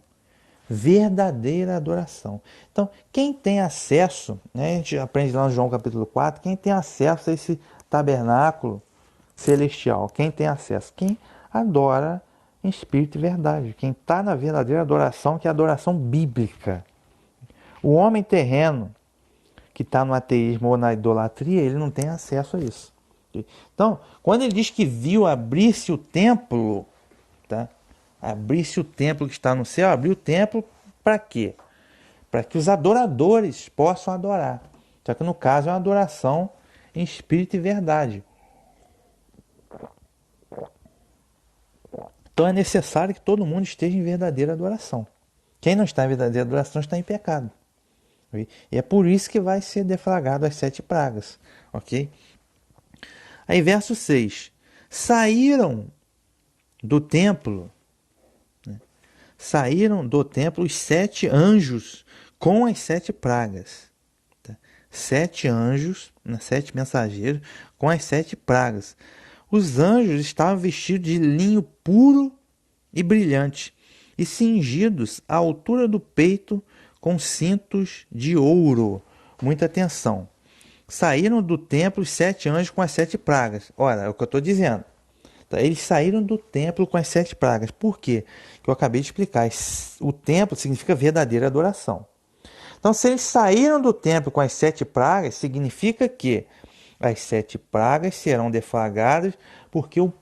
Verdadeira adoração. Então, quem tem acesso, né, a gente aprende lá no João capítulo 4, quem tem acesso a esse tabernáculo celestial? Quem tem acesso? Quem adora em espírito e verdade. Quem está na verdadeira adoração, que é a adoração bíblica. O homem terreno, que está no ateísmo ou na idolatria, ele não tem acesso a isso. Então, quando ele diz que viu abrir-se o templo, tá? Abrir-se o templo que está no céu, abrir o templo para quê? Para que os adoradores possam adorar. Só que no caso é uma adoração em espírito e verdade. Então é necessário que todo mundo esteja em verdadeira adoração. Quem não está em verdadeira adoração está em pecado. E é por isso que vai ser deflagrado as 7 pragas. Ok? Aí verso 6. Saíram do templo os 7 anjos com as 7 pragas. 7 anjos, 7 mensageiros com as 7 pragas. Os anjos estavam vestidos de linho puro e brilhante e cingidos à altura do peito com cintos de ouro. Muita atenção. Saíram do templo os 7 anjos com as 7 pragas. Olha, é o que eu estou dizendo. Eles saíram do templo com as 7 pragas. Por quê? Que eu acabei de explicar. O templo significa verdadeira adoração. Então, se eles saíram do templo com as 7 pragas, significa que as 7 pragas serão deflagradas porque o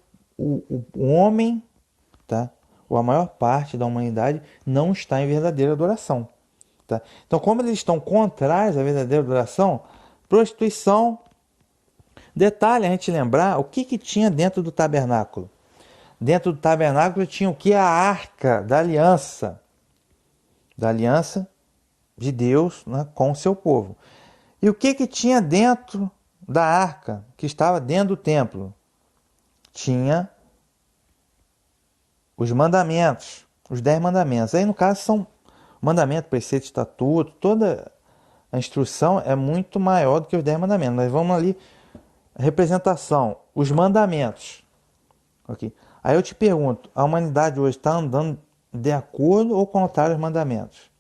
homem, tá? Ou a maior parte da humanidade, não está em verdadeira adoração. Tá? Então, como eles estão contrários à verdadeira adoração, prostituição. Detalhe, a gente lembrar o que tinha dentro do tabernáculo. Dentro do tabernáculo tinha o que? A arca da aliança. Da aliança de Deus, né, com o seu povo. E o que tinha dentro da arca, que estava dentro do templo? Tinha os mandamentos, os 10 mandamentos. Aí, no caso, são mandamento, preceito, estatuto, toda a instrução é muito maior do que os 10 mandamentos. Nós vamos ali, representação, os mandamentos. Okay? Aí eu te pergunto, a humanidade hoje está andando de acordo ou contrário aos mandamentos?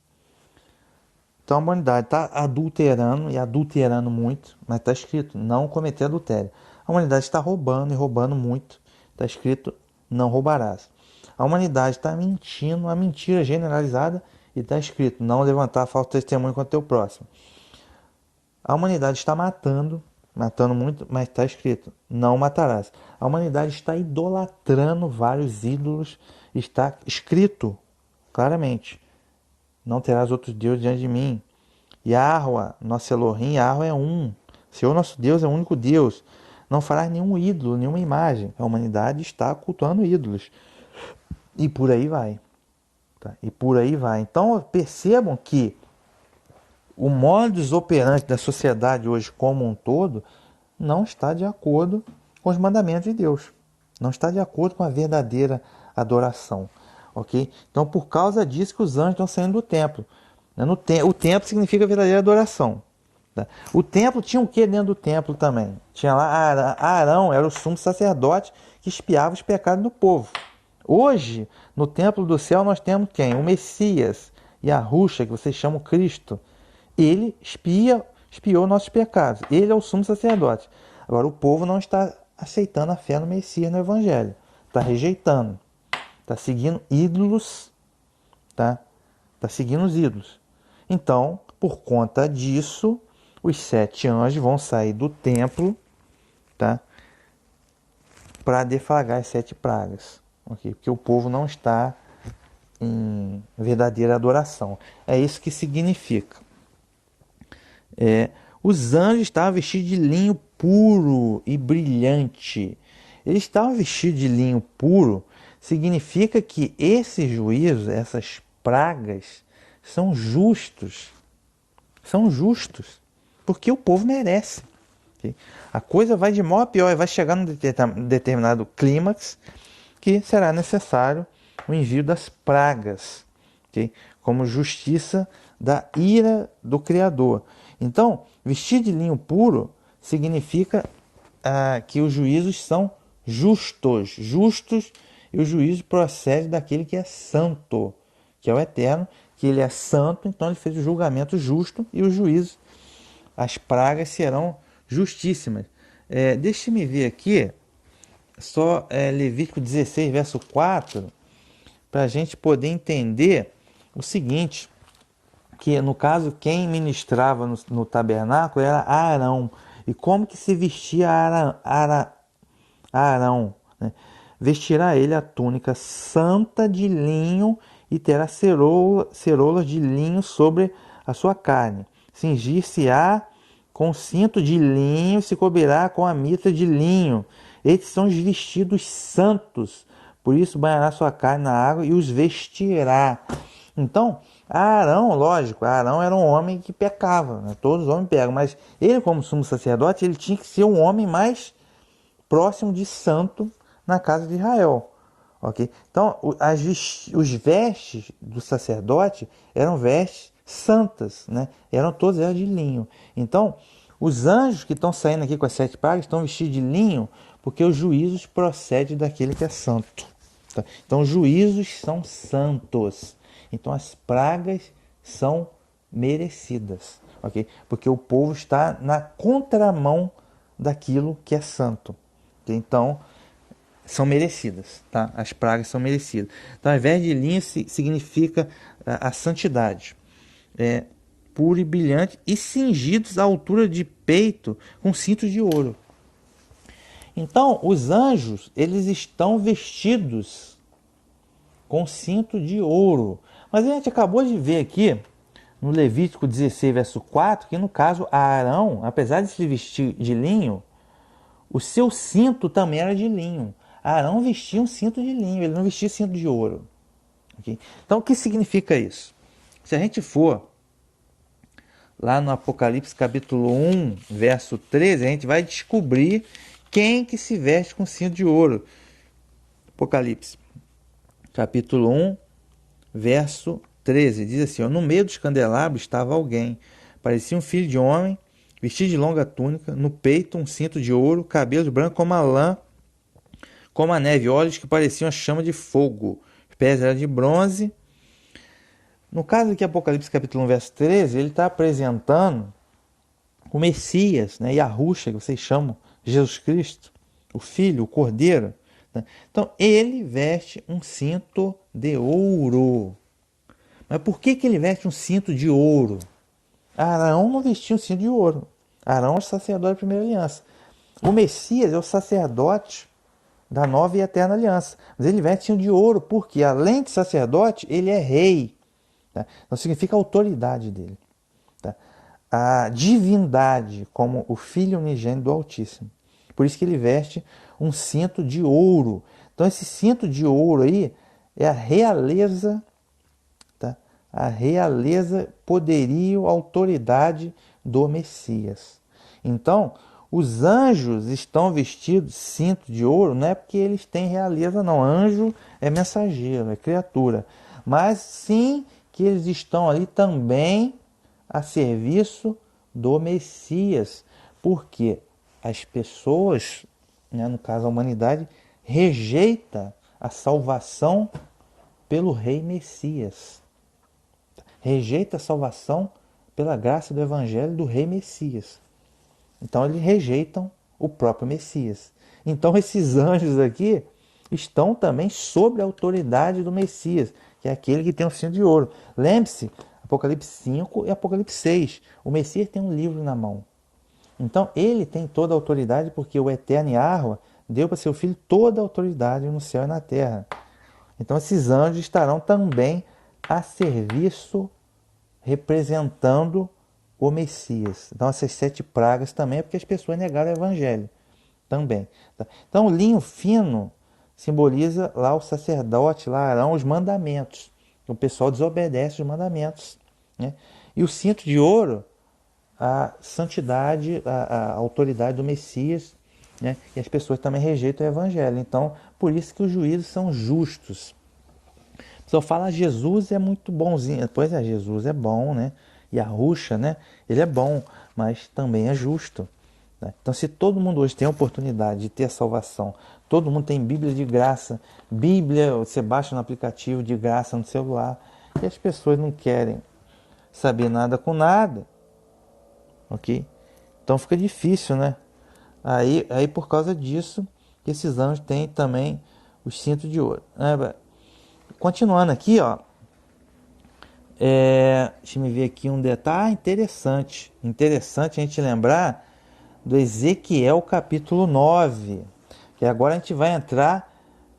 Então a humanidade está adulterando e adulterando muito, mas está escrito não cometer adultério. A humanidade está roubando e roubando muito, está escrito não roubarás. A humanidade está mentindo, uma mentira generalizada, e está escrito não levantar falso testemunho contra o teu próximo. A humanidade está matando muito, mas está escrito não matarás. A humanidade está idolatrando vários ídolos, está escrito claramente não terás outros deuses diante de mim. Yahweh, nosso Elohim, Yahweh é um. Senhor nosso Deus é o único Deus. Não farás nenhum ídolo, nenhuma imagem. A humanidade está cultuando ídolos. E por aí vai. Tá? E por aí vai. Então percebam que o modus operandi da sociedade hoje como um todo não está de acordo com os mandamentos de Deus. Não está de acordo com a verdadeira adoração. Okay? Então, por causa disso que os anjos estão saindo do templo. O templo significa verdadeira adoração. Tá? O templo tinha o que dentro do templo também? Tinha lá Arão, era o sumo sacerdote que espiava os pecados do povo. Hoje, no templo do céu, nós temos quem? O Messias, Yahushua, que vocês chamam Cristo. Ele espiou nossos pecados. Ele é o sumo sacerdote. Agora, o povo não está aceitando a fé no Messias, no Evangelho. Está rejeitando. Está seguindo ídolos. Tá? Está seguindo os ídolos. Então, por conta disso, os 7 anjos vão sair do templo, tá? Para deflagrar as 7 pragas. Okay? Porque o povo não está em verdadeira adoração. É isso que significa. Os anjos estavam vestidos de linho puro e brilhante. Eles estavam vestidos de linho puro, significa que esses juízos, essas pragas, são justos. São justos. Porque o povo merece. Okay? A coisa vai de mal a pior e vai chegar num determinado clímax que será necessário o envio das pragas, okay? Como justiça da ira do Criador. Então, vestir de linho puro significa que os juízos são justos. Justos, e o juízo procede daquele que é santo, que é o Eterno, que ele é santo, então ele fez o julgamento justo e o juízo, as pragas serão justíssimas. Deixe-me ver aqui, só Levítico 16, verso 4, para a gente poder entender o seguinte, que no caso quem ministrava no tabernáculo era Arão. E como que se vestia Arão? Né? Vestirá ele a túnica santa de linho e terá ceroulas de linho sobre a sua carne. Cingir-se-á com cinto de linho e se cobrirá com a mitra de linho. Estes são os vestidos santos. Por isso banhará sua carne na água e os vestirá. Então, Arão, lógico, Arão era um homem que pecava, né? Todos os homens pecam, mas ele, como sumo sacerdote, ele tinha que ser um homem mais próximo de santo na casa de Israel. Okay? Então, os vestes do sacerdote eram vestes santas, né? Eram todas elas de linho. Então, os anjos que estão saindo aqui com as 7 pragas estão vestidos de linho porque os juízos procedem daquele que é santo. Tá? Então, os juízos são santos. Então, as pragas são merecidas. Okay? Porque o povo está na contramão daquilo que é santo. Okay? Então, são merecidas. Tá? As pragas são merecidas. Então, ao invés de linho, significa a santidade. Puro e brilhante e cingidos à altura de peito com cintos de ouro. Então, os anjos, eles estão vestidos com cinto de ouro. Mas a gente acabou de ver aqui, no Levítico 16, verso 4, que no caso Arão, apesar de se vestir de linho, o seu cinto também era de linho. Arão vestia um cinto de linho, ele não vestia cinto de ouro. Okay? Então, o que significa isso? Se a gente for lá no Apocalipse capítulo 1, verso 13, a gente vai descobrir quem que se veste com cinto de ouro. Apocalipse capítulo 1, verso 13, diz assim, no meio dos candelabros estava alguém, parecia um filho de homem, vestido de longa túnica, no peito um cinto de ouro, cabelos brancos como a lã, como a neve, olhos que pareciam a chama de fogo, os pés eram de bronze. No caso aqui, Apocalipse capítulo 1, verso 13, ele está apresentando o Messias, né, Yahushua, que vocês chamam Jesus Cristo, o Filho, o Cordeiro. Né? Então, ele veste um cinto de ouro. Mas por que ele veste um cinto de ouro? Arão não vestia um cinto de ouro. Arão é o sacerdote da primeira aliança. O Messias é o sacerdote da nova e eterna aliança. Mas ele veste cinto de ouro porque, além de sacerdote, ele é rei. Tá? Então significa a autoridade dele. Tá? A divindade como o Filho unigênito do Altíssimo. Por isso que ele veste um cinto de ouro. Então esse cinto de ouro aí é a realeza, tá? A realeza, poderio, autoridade do Messias. Então, os anjos estão vestidos cinto de ouro, não é porque eles têm realeza, não. Anjo é mensageiro, é criatura. Mas sim que eles estão ali também a serviço do Messias, porque as pessoas, né, no caso a humanidade, rejeita a salvação pelo Rei Messias. Rejeita a salvação pela graça do Evangelho do Rei Messias. Então eles rejeitam o próprio Messias. Então esses anjos aqui estão também sob a autoridade do Messias, que é aquele que tem o cinto de ouro. Lembre-se, Apocalipse 5 e Apocalipse 6. O Messias tem um livro na mão. Então ele tem toda a autoridade porque o Eterno Yahweh deu para seu filho toda a autoridade no céu e na terra. Então esses anjos estarão também a serviço representando o Messias. Então essas 7 pragas também é porque as pessoas negaram o Evangelho também. Então o linho fino simboliza lá o sacerdote, lá Arão, os mandamentos. O pessoal desobedece os mandamentos, né? E o cinto de ouro, a santidade, a autoridade do Messias, né? E as pessoas também rejeitam o Evangelho. Então, por isso que os juízos são justos. A pessoa fala, Jesus é muito bonzinho. Pois é, Jesus é bom, né? E a Ruxa, né? Ele é bom, mas também é justo. Né? Então, se todo mundo hoje tem a oportunidade de ter a salvação, todo mundo tem Bíblia de graça, Bíblia você baixa no aplicativo de graça no celular, e as pessoas não querem saber nada com nada, ok? Então fica difícil, né? Aí por causa disso, que esses anjos têm também os cintos de ouro. Continuando aqui, ó. Deixa eu ver aqui um detalhe interessante. Interessante a gente lembrar do Ezequiel capítulo 9. Que agora a gente vai entrar,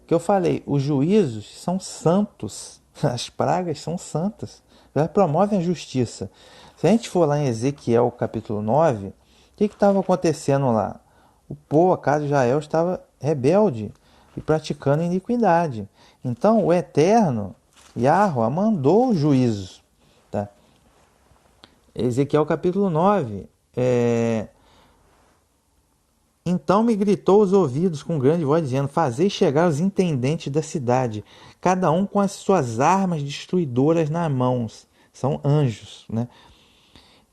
que eu falei, os juízos são santos. As pragas são santas. Elas promovem a justiça. Se a gente for lá em Ezequiel capítulo 9, o que estava acontecendo lá? O povo, a casa de Israel, estava rebelde e praticando iniquidade. Então o Eterno, Yahweh, mandou os juízos. Tá? Ezequiel capítulo 9. Então me gritou os ouvidos com grande voz, dizendo: Fazei chegar os intendentes da cidade, cada um com as suas armas destruidoras nas mãos. São anjos, né?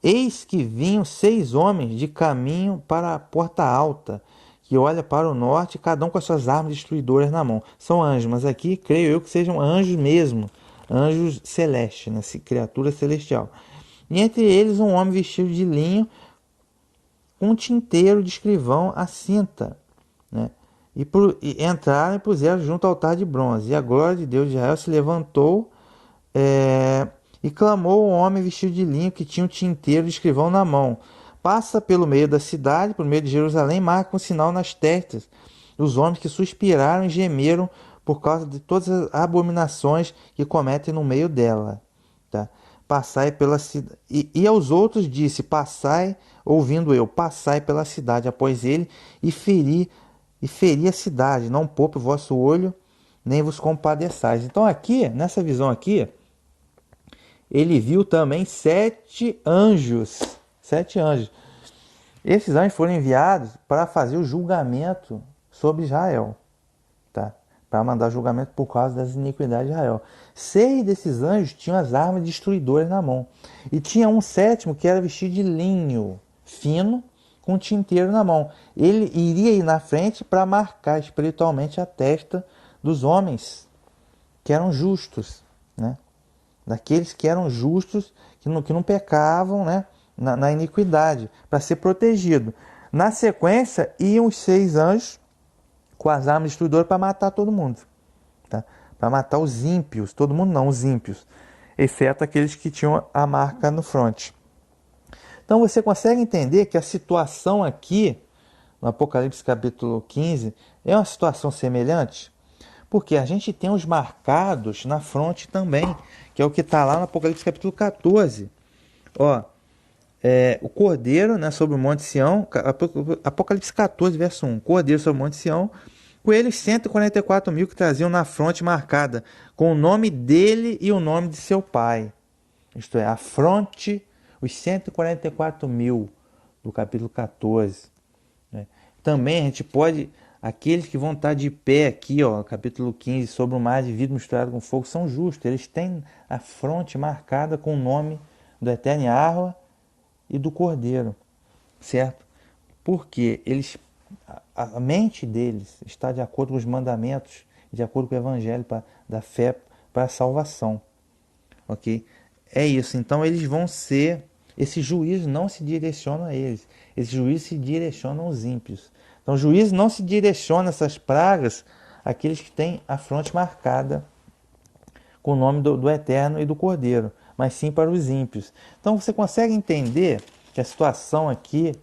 Eis que vinham 6 homens de caminho para a porta alta, que olha para o norte, cada um com as suas armas destruidoras na mão. São anjos, mas aqui creio eu que sejam anjos mesmo, anjos celestes, né? Criatura celestial. E entre eles um homem vestido de linho, com um tinteiro de escrivão à cinta, né? E entraram e puseram junto ao altar de bronze. E a glória de Deus de Israel se levantou e clamou ao homem vestido de linho que tinha um tinteiro de escrivão na mão: Passa pelo meio da cidade, pelo meio de Jerusalém, marca um sinal nas testas. Os homens que suspiraram e gemeram por causa de todas as abominações que cometem no meio dela. Tá? Passai pela cidade. E aos outros disse: Passai, ouvindo eu, passai pela cidade após ele e feri a cidade. Não poupe o vosso olho, nem vos compadeçais. Então aqui, nessa visão aqui, ele viu também 7 anjos. 7 anjos. Esses anjos foram enviados para fazer o julgamento sobre Israel. Tá? Para mandar julgamento por causa das iniquidades de Israel. 6 desses anjos tinham as armas destruidoras na mão. E tinha um 7º que era vestido de linho fino, com tinteiro na mão. Ele iria ir na frente para marcar espiritualmente a testa dos homens que eram justos, né? Daqueles que eram justos, que não pecavam, né? na iniquidade, para ser protegido. Na sequência, iam os 6 anjos com as armas destruidoras para matar todo mundo. Tá? Para matar os ímpios. Todo mundo não, os ímpios. Exceto aqueles que tinham a marca no fronte. Então você consegue entender que a situação aqui, no Apocalipse capítulo 15, é uma situação semelhante? Porque a gente tem os marcados na fronte também, que é o que está lá no Apocalipse capítulo 14. Ó, o Cordeiro, né, sobre o Monte Sião, Apocalipse 14, verso 1. Cordeiro sobre o Monte Sião, com eles 144 mil que traziam na fronte marcada, com o nome dele e o nome de seu pai. Isto é, a fronte, os 144 mil do capítulo 14. Né? Também a gente pode, aqueles que vão estar de pé aqui, ó, capítulo 15, sobre o mar de vidro misturado com fogo, são justos. Eles têm a fronte marcada com o nome do Eterno Yahweh e do Cordeiro, certo? Porque a mente deles está de acordo com os mandamentos, de acordo com o evangelho da fé para a salvação, ok? É isso, então eles vão ser, esse juízo não se direciona a eles, esse juízo se direciona aos ímpios. Então o juízo não se direciona a essas pragas àqueles que têm a fronte marcada com o nome do Eterno e do Cordeiro, mas sim para os ímpios. Então você consegue entender que a situação aqui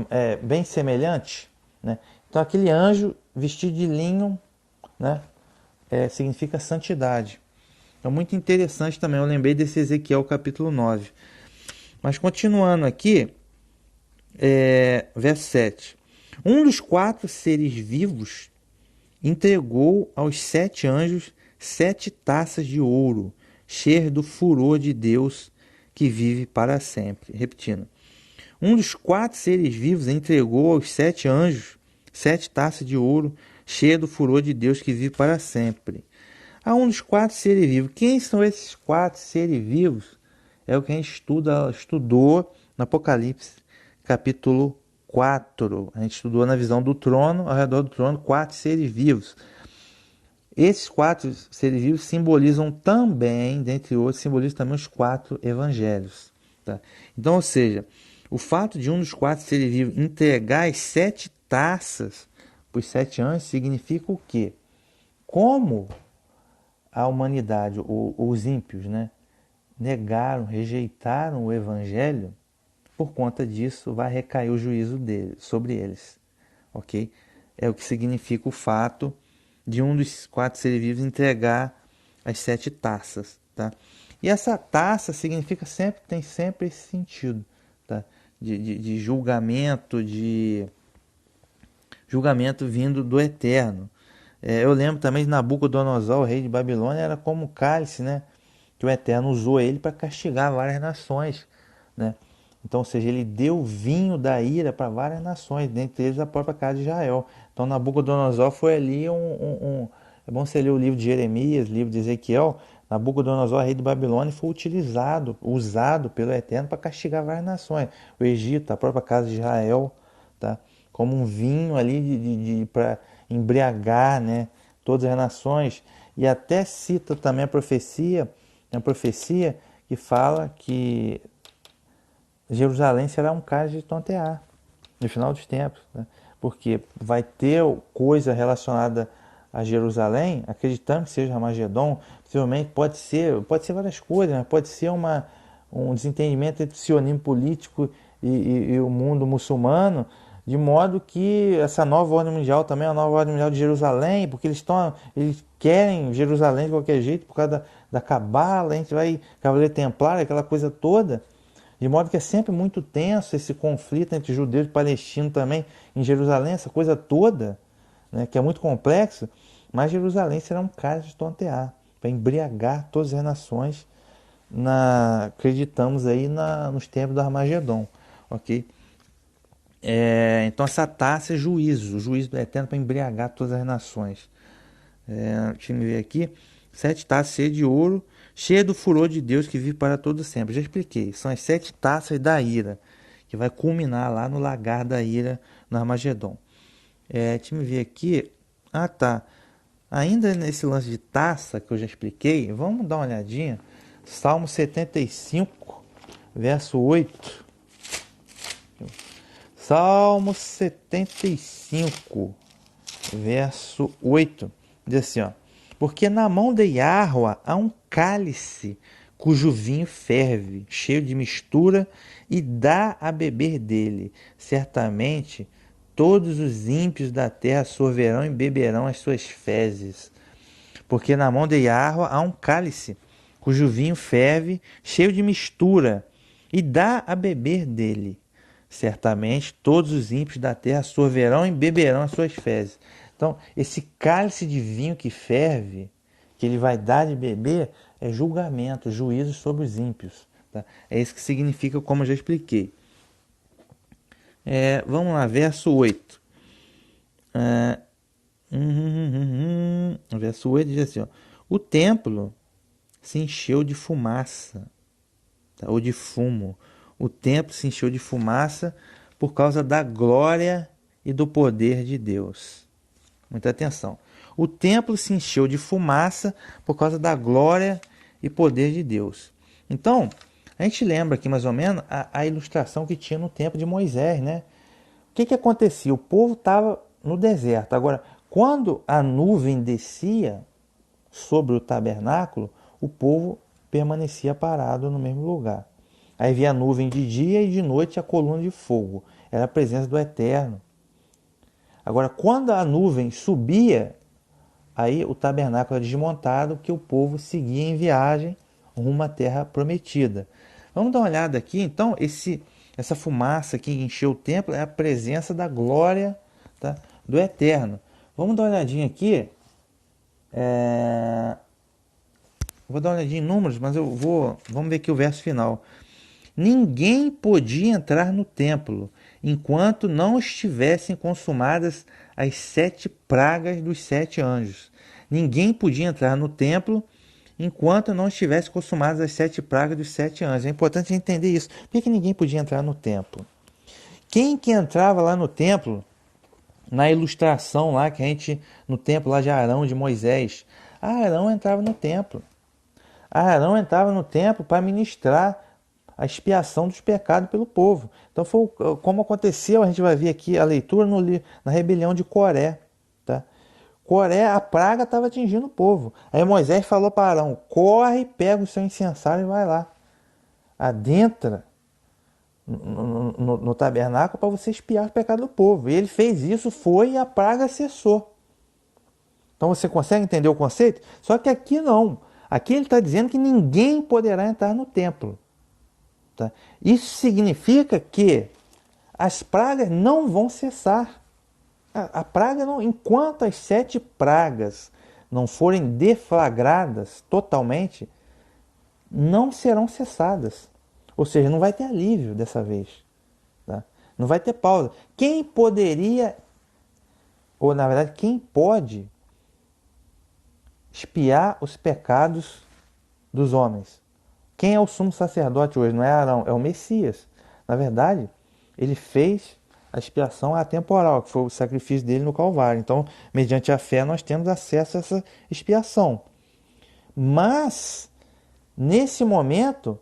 é bem semelhante, né? Então aquele anjo vestido de linho, né, significa santidade. É muito interessante também, eu lembrei desse Ezequiel capítulo 9. Mas continuando aqui, verso 7. Um dos 4 seres vivos entregou aos 7 anjos 7 taças de ouro, cheias do furor de Deus que vive para sempre. Repetindo. Um dos 4 seres vivos entregou aos 7 anjos 7 taças de ouro, cheias do furor de Deus que vive para sempre. A um dos 4 seres vivos. Quem são esses 4 seres vivos? É o que a gente estudou no Apocalipse, capítulo 4. A gente estudou na visão do trono, ao redor do trono, 4 seres vivos. Esses 4 seres vivos simbolizam também, dentre outros, simbolizam também os 4 evangelhos. Tá? Então, ou seja, o fato de um dos 4 seres vivos entregar as 7 taças para os 7 anjos significa o quê? Como a humanidade, os ímpios, né, negaram, rejeitaram o evangelho, por conta disso vai recair o juízo dele, sobre eles. Ok? É o que significa o fato de um dos 4 seres vivos entregar as 7 taças. Tá? E essa taça significa sempre, tem sempre esse sentido, tá? De julgamento, de julgamento vindo do Eterno. Eu lembro também de Nabucodonosor, o rei de Babilônia, era como o cálice, né? Que o Eterno usou ele para castigar várias nações, né? Então, ou seja, ele deu vinho da ira para várias nações, dentre eles a própria casa de Israel. Então, Nabucodonosor foi ali é bom você ler o livro de Jeremias, livro de Ezequiel. Nabucodonosor, rei de Babilônia, foi usado pelo Eterno para castigar várias nações. O Egito, a própria casa de Israel, tá? Como um vinho ali para embriagar, né, todas as nações. E até cita também a profecia que fala que Jerusalém será um cálice de tontear no final dos tempos, né? Porque vai ter coisa relacionada a Jerusalém, acreditando que seja Armagedon, possivelmente pode ser várias coisas, né? Pode ser um desentendimento entre o sionismo político e o mundo muçulmano, de modo que essa nova ordem mundial também é a nova ordem mundial de Jerusalém, porque eles querem Jerusalém de qualquer jeito, por causa da Cabala, a gente vai, Cavaleiro Templário, aquela coisa toda. De modo que é sempre muito tenso esse conflito entre judeus e palestinos também em Jerusalém, essa coisa toda, né, que é muito complexo, mas Jerusalém será um cálice de tontear, para embriagar todas as nações, acreditamos aí nos tempos do Armagedon, ok? Então essa taça é juízo, o juízo eterno para embriagar todas as nações. Deixa eu ver aqui, 7 taças cheias de ouro, cheia do furor de Deus que vive para todo sempre. Já expliquei, são as 7 taças da ira, que vai culminar lá no lagar da ira, no Armagedon. Deixa eu ver aqui. Ah, tá. Ainda nesse lance de taça que eu já expliquei, vamos dar uma olhadinha. Salmo 75, verso 8. Salmo 75, verso 8. Diz assim, ó. Porque na mão de Yahweh há um cálice cujo vinho ferve, cheio de mistura, e dá a beber dele. Certamente todos os ímpios da terra sorverão e beberão as suas fezes. Porque na mão de Yahweh há um cálice cujo vinho ferve, cheio de mistura, e dá a beber dele. Certamente todos os ímpios da terra sorverão e beberão as suas fezes. Então, esse cálice de vinho que ferve, que ele vai dar de beber, é julgamento, juízo sobre os ímpios. Tá? É isso que significa, como eu já expliquei. Vamos lá, verso 8. Verso 8 diz assim, ó, o templo se encheu de fumaça, tá? Ou de fumo. o templo se encheu de fumaça por causa da glória e do poder de Deus. Muita atenção. O templo se encheu de fumaça por causa da glória e poder de Deus. Então, a gente lembra aqui mais ou menos a ilustração que tinha no tempo de Moisés, né? O que acontecia? O povo estava no deserto. Agora, quando a nuvem descia sobre o tabernáculo, o povo permanecia parado no mesmo lugar. Aí via a nuvem de dia e de noite a coluna de fogo. Era a presença do Eterno. Agora, quando a nuvem subia, aí o tabernáculo era desmontado, porque o povo seguia em viagem rumo à terra prometida. Vamos dar uma olhada aqui, então, essa fumaça que encheu o templo é a presença da glória, tá, do Eterno. Vamos dar uma olhadinha aqui. Vou dar uma olhadinha em números, mas vamos ver aqui o verso final. Ninguém podia entrar no templo enquanto não estivessem consumadas as 7 pragas dos 7 anjos. Ninguém podia entrar no templo enquanto não estivessem consumadas as 7 pragas dos 7 anjos. É importante entender isso. Por que ninguém podia entrar no templo? Quem que entrava lá no templo, na ilustração lá que a gente, no templo lá de Arão, de Moisés, Arão entrava no templo. Arão entrava no templo para ministrar a expiação dos pecados pelo povo. Então foi como aconteceu, a gente vai ver aqui a leitura na rebelião de Coré. Tá? Coré, a praga estava atingindo o povo. Aí Moisés falou para Arão, corre, pega o seu incensário e vai lá. Adentra no tabernáculo para você expiar os pecados do povo. E ele fez isso, foi e a praga cessou. Então você consegue entender o conceito? Só que aqui não. Aqui ele está dizendo que ninguém poderá entrar no templo. Tá? Isso significa que as pragas não vão cessar. A praga não, enquanto as 7 pragas não forem deflagradas totalmente, não serão cessadas. Ou seja, não vai ter alívio dessa vez. Tá? Não vai ter pausa. Quem poderia, ou na verdade, quem pode expiar os pecados dos homens? Quem é o sumo sacerdote hoje? Não é Arão, é o Messias. Na verdade, ele fez a expiação atemporal, que foi o sacrifício dele no Calvário. Então, mediante a fé, nós temos acesso a essa expiação. Mas, nesse momento,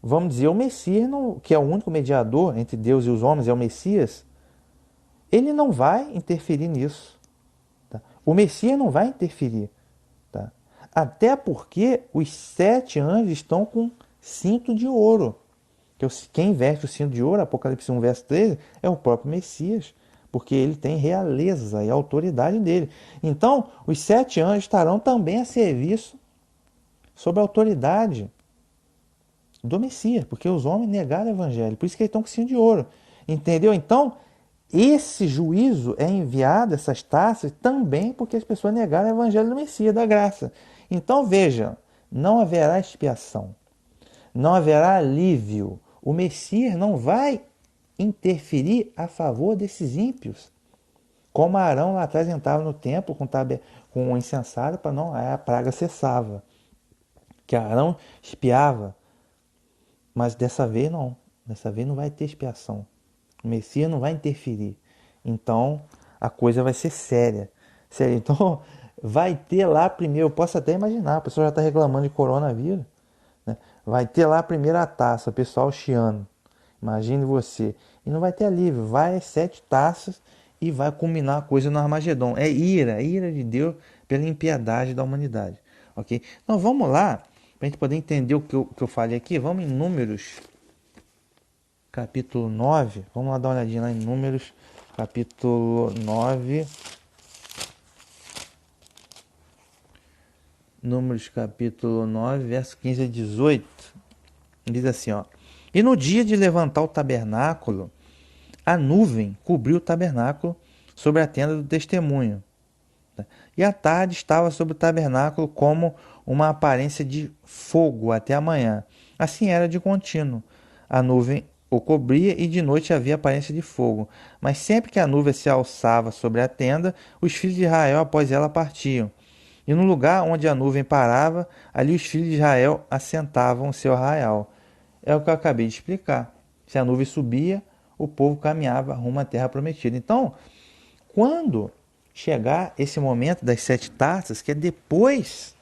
vamos dizer, o Messias, que é o único mediador entre Deus e os homens, é o Messias, ele não vai interferir nisso. Tá? O Messias não vai interferir. Tá? Até porque os 7 anjos estão com cinto de ouro. Quem veste o cinto de ouro, Apocalipse 1, verso 13, é o próprio Messias, porque ele tem realeza e autoridade dele. Então, os 7 anjos estarão também a serviço sob a autoridade do Messias, porque os homens negaram o evangelho, por isso que eles estão com cinto de ouro. Entendeu? Então, esse juízo é enviado, essas taças, também porque as pessoas negaram o evangelho do Messias, da graça. Então, veja, não haverá expiação, não haverá alívio. O Messias não vai interferir a favor desses ímpios. Como Arão lá atrás entrava no templo com o incensário para não, a praga cessava. Que Arão expiava. Mas dessa vez não. Dessa vez não vai ter expiação. O Messias não vai interferir. Então a coisa vai ser séria. Sério. Então vai ter lá primeiro, eu posso até imaginar, a pessoa já está reclamando de coronavírus. Né? Vai ter lá a primeira taça, o pessoal chiando. Imagine você. E não vai ter alívio. Vai 7 taças e vai culminar a coisa no Armagedon. É ira de Deus pela impiedade da humanidade. Ok? Então vamos lá, para a gente poder entender o que eu falei aqui. Vamos em Números, capítulo 9. Vamos lá dar uma olhadinha lá em Números, capítulo 9. Números capítulo 9, verso 15 a 18, diz assim, ó. E no dia de levantar o tabernáculo, a nuvem cobriu o tabernáculo sobre a tenda do testemunho. E a tarde estava sobre o tabernáculo como uma aparência de fogo até a manhã. Assim era de contínuo. A nuvem o cobria e de noite havia aparência de fogo. Mas sempre que a nuvem se alçava sobre a tenda, os filhos de Israel após ela partiam. E no lugar onde a nuvem parava, ali os filhos de Israel assentavam o seu arraial. É o que eu acabei de explicar. Se a nuvem subia, o povo caminhava rumo à terra prometida. Então, quando chegar esse momento das 7 taças, que é depois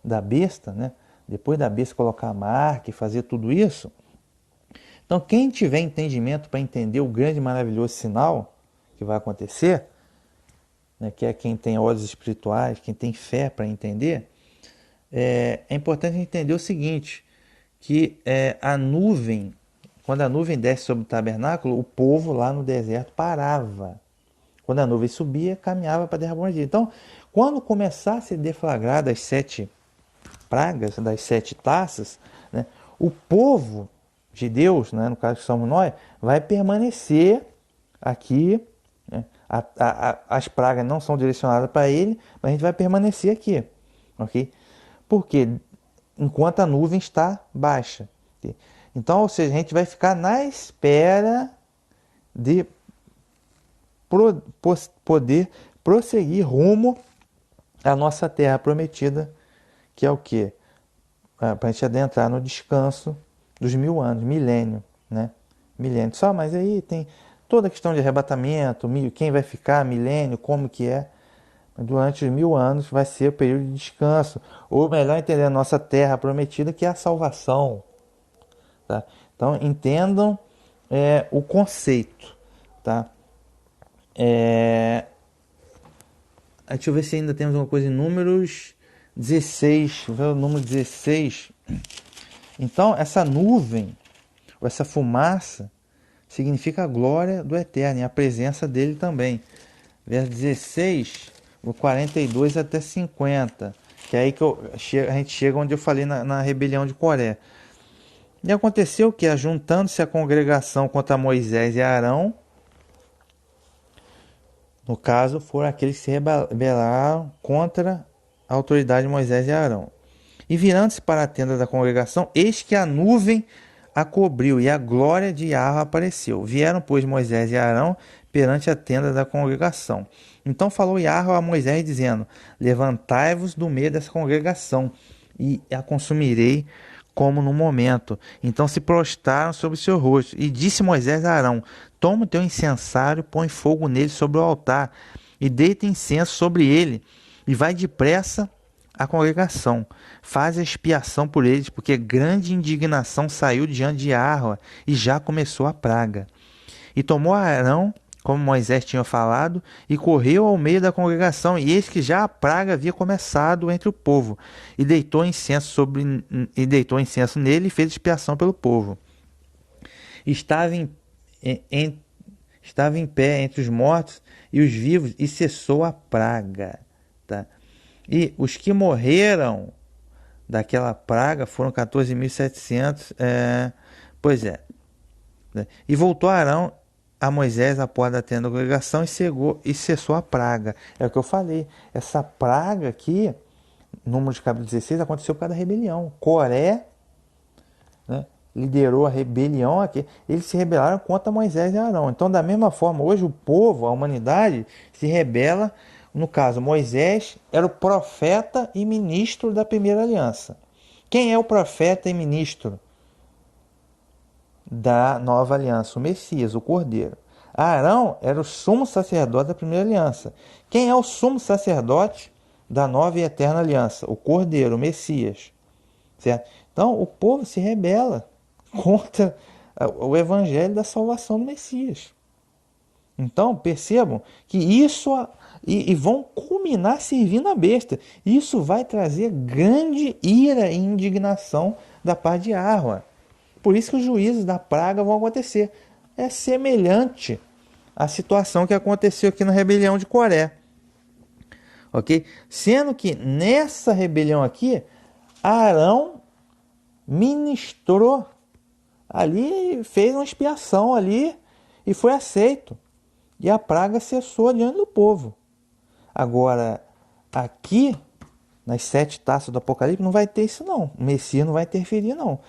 da besta, né? Depois da besta colocar a marca e fazer tudo isso. Então, quem tiver entendimento para entender o grande e maravilhoso sinal que vai acontecer, né? Que é quem tem olhos espirituais, quem tem fé para entender, é importante entender o seguinte, que a nuvem, quando a nuvem desce sobre o tabernáculo, o povo lá no deserto parava. Quando a nuvem subia, caminhava para a terra prometida. Então, quando começar a se deflagrar das 7 pragas, das 7 taças, né, o povo de Deus, né, no caso que somos nós, vai permanecer aqui. Né, as pragas não são direcionadas para ele, mas a gente vai permanecer aqui. Ok? Porque enquanto a nuvem está baixa. Okay? Então, ou seja, a gente vai ficar na espera de poder prosseguir rumo à nossa terra prometida, que é o quê? Para a gente adentrar no descanso dos 1000 anos, milênio, né? Milênio. Só, mas aí tem toda a questão de arrebatamento, quem vai ficar, milênio, como que é. Durante os 1000 anos vai ser o período de descanso, ou melhor entender a nossa terra prometida, que é a salvação. Tá? Então entendam o conceito. Tá? Deixa eu ver se ainda temos alguma coisa em números 16. Vou ver o número 16. Então, essa nuvem, ou essa fumaça, significa a glória do Eterno e a presença dele também. Verso 16, o 42 até 50. Que é aí que a gente chega onde eu falei na rebelião de Coré. E aconteceu que, ajuntando-se a congregação contra Moisés e Arão, no caso, foram aqueles que se rebelaram contra a autoridade de Moisés e Arão. E virando-se para a tenda da congregação, eis que a nuvem a cobriu e a glória de Yahweh apareceu. Vieram, pois, Moisés e Arão perante a tenda da congregação. Então falou Yahweh a Moisés, dizendo: levantai-vos do meio dessa congregação, e a consumirei como no momento. Então se prostraram sobre o seu rosto. E disse Moisés a Arão: toma o teu incensário, põe fogo nele sobre o altar, e deita incenso sobre ele, e vai depressa à congregação. Faz a expiação por eles, porque grande indignação saiu diante de Yahweh, e já começou a praga. E tomou Arão, como Moisés tinha falado, e correu ao meio da congregação, e eis que já a praga havia começado entre o povo, e deitou incenso nele e fez expiação pelo povo. Estava em pé entre os mortos e os vivos, e cessou a praga. Tá? E os que morreram daquela praga foram 14.700. Pois é. E voltou Arão a Moisés à porta da tenda da congregação e cessou a praga. É o que eu falei. Essa praga aqui, Números capítulo 16, aconteceu por causa da rebelião. Coré, né, liderou a rebelião aqui. Eles se rebelaram contra Moisés e Arão. Então, da mesma forma, hoje o povo, a humanidade, se rebela. No caso, Moisés era o profeta e ministro da primeira aliança. Quem é o profeta e ministro da nova aliança? O Messias, o Cordeiro. Arão era o sumo sacerdote da primeira aliança. Quem é o sumo sacerdote da nova e eterna aliança? O Cordeiro, o Messias. Certo? Então, o povo se rebela contra o evangelho da salvação do Messias. Então, percebam que isso e vão culminar servindo a besta. Isso vai trazer grande ira e indignação da parte de Yahweh. Por isso que os juízos da praga vão acontecer. É semelhante à situação que aconteceu aqui na rebelião de Coré. Ok? Sendo que nessa rebelião aqui, Arão ministrou ali, fez uma expiação ali e foi aceito. E a praga cessou diante do povo. Agora, aqui, nas 7 taças do Apocalipse, não vai ter isso não. O Messias não vai interferir não.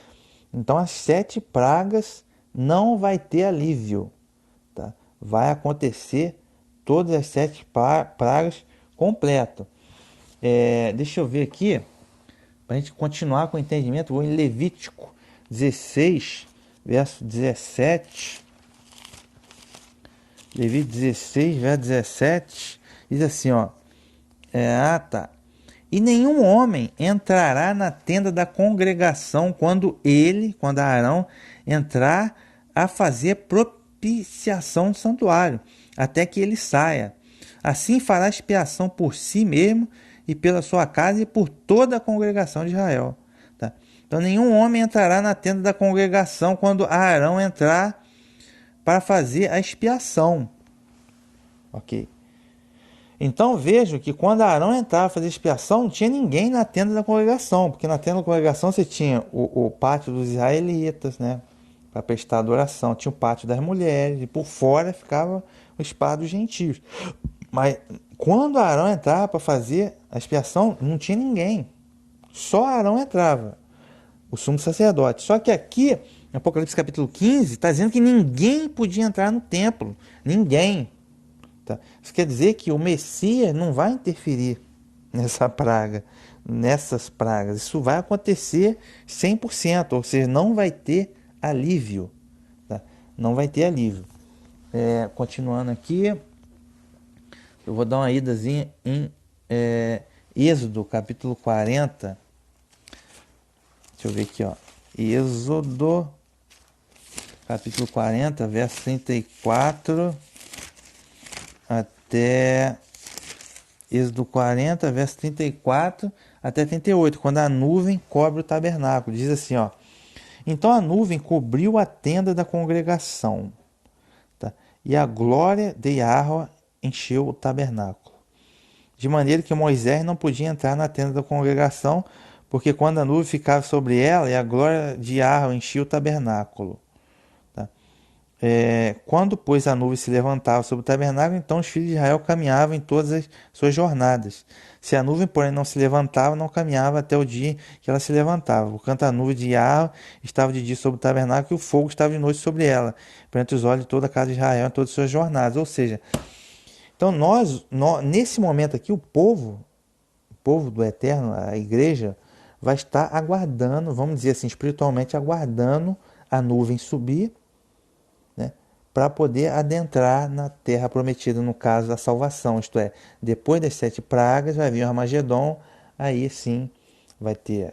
Então, as 7 pragas não vai ter alívio. Tá? Vai acontecer todas as 7 pragas completo. Deixa eu ver aqui, para a gente continuar com o entendimento, vou em Levítico 16, verso 17. Levítico 16, verso 17, diz assim, ó. Tá. E nenhum homem entrará na tenda da congregação quando Arão, entrar a fazer propiciação do santuário, até que ele saia. Assim fará expiação por si mesmo e pela sua casa e por toda a congregação de Israel. Tá? Então nenhum homem entrará na tenda da congregação quando Arão entrar para fazer a expiação. Ok? Então vejo que quando Arão entrava a fazer expiação, não tinha ninguém na tenda da congregação, porque na tenda da congregação você tinha o pátio dos israelitas, né, para prestar adoração, tinha o pátio das mulheres, e por fora ficava o espaço dos gentios. Mas quando Arão entrava para fazer a expiação, não tinha ninguém, só Arão entrava, o sumo sacerdote. Só que aqui, em Apocalipse capítulo 15, está dizendo que ninguém podia entrar no templo, ninguém. Isso quer dizer que o Messias não vai interferir nessa praga, nessas pragas. Isso vai acontecer 100%, ou seja, não vai ter alívio. Tá? Não vai ter alívio. Continuando aqui, eu vou dar uma idazinha em Êxodo, capítulo 40. Deixa eu ver aqui, ó. Êxodo, capítulo 40, verso 34 até Êxodo 40, verso 34 até 38, quando a nuvem cobre o tabernáculo. Diz assim, ó. Então a nuvem cobriu a tenda da congregação, tá? E a glória de Yahweh encheu o tabernáculo. De maneira que Moisés não podia entrar na tenda da congregação, porque quando a nuvem ficava sobre ela, e a glória de Yahweh enchia o tabernáculo. Quando, pois, a nuvem se levantava sobre o tabernáculo, então os filhos de Israel caminhavam em todas as suas jornadas. Se a nuvem, porém, não se levantava, não caminhava até o dia que ela se levantava. Porquanto a nuvem de Yahweh estava de dia sobre o tabernáculo e o fogo estava de noite sobre ela, perante os olhos de toda a casa de Israel em todas as suas jornadas. Ou seja, então nós nesse momento aqui, o povo do Eterno, a igreja, vai estar aguardando, vamos dizer assim, espiritualmente aguardando a nuvem subir, para poder adentrar na terra prometida, no caso da salvação, isto é, depois das 7 pragas vai vir o Armagedon, aí sim vai ter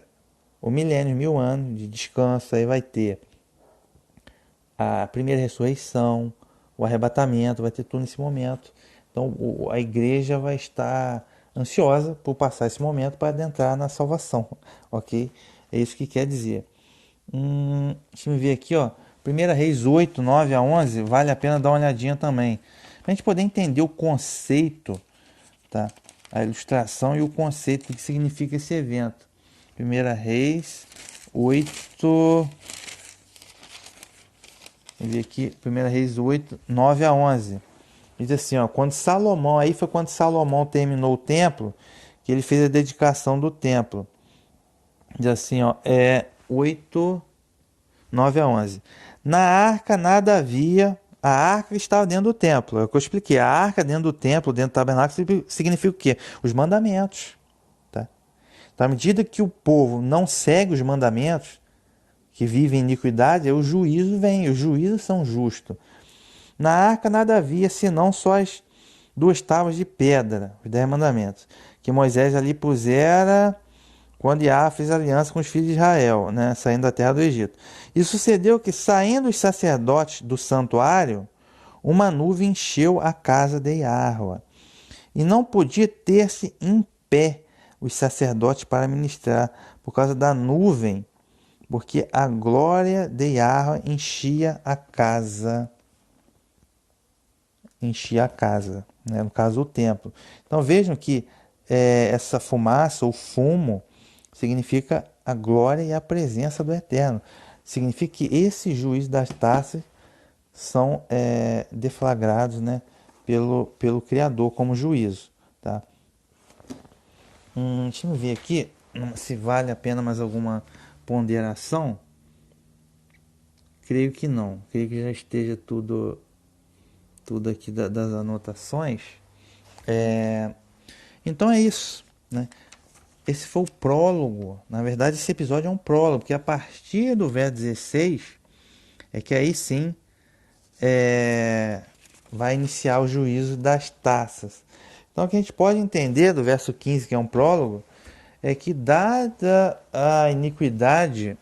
o milênio, 1000 anos de descanso, aí vai ter a primeira ressurreição, o arrebatamento, vai ter tudo nesse momento. Então a igreja vai estar ansiosa por passar esse momento para adentrar na salvação, ok? É isso que quer dizer. Deixa eu ver aqui, ó. 1 Reis 8, 9 a 11, vale a pena dar uma olhadinha também. Para a gente poder entender o conceito, tá? A ilustração e o conceito, o que significa esse evento. 1 Reis 8, vamos ver aqui, 1 Reis 8, 9 a 11. Diz assim, ó, aí foi quando Salomão terminou o templo, que ele fez a dedicação do templo. Diz assim, ó, 8, 9 a 11. Na arca nada havia, a arca estava dentro do templo. É o que eu expliquei. A arca dentro do templo, dentro do tabernáculo, significa o quê? Os mandamentos. Tá? Então, à medida que o povo não segue os mandamentos, que vive em iniquidade, o juízo vem. Os juízos são justos. Na arca nada havia, senão só as 2 tábuas de pedra, os 10 mandamentos, que Moisés ali pusera quando Yahweh fez aliança com os filhos de Israel, né, saindo da terra do Egito. E sucedeu que, saindo os sacerdotes do santuário, uma nuvem encheu a casa de Yahweh, e não podia ter-se em pé os sacerdotes para ministrar, por causa da nuvem, porque a glória de Yahweh enchia a casa, né, no caso o templo. Então vejam que essa fumaça, o fumo, significa a glória e a presença do Eterno. Significa que esse juízo das taças são deflagrados, né, pelo Criador como juízo. Tá? Deixa eu ver aqui se vale a pena mais alguma ponderação. Creio que não. Creio que já esteja tudo aqui das anotações. Então é isso, né? Esse foi o prólogo. Na verdade, esse episódio é um prólogo, porque a partir do verso 16 é que aí sim vai iniciar o juízo das taças. Então, o que a gente pode entender do verso 15, que é um prólogo, é que, dada a iniquidade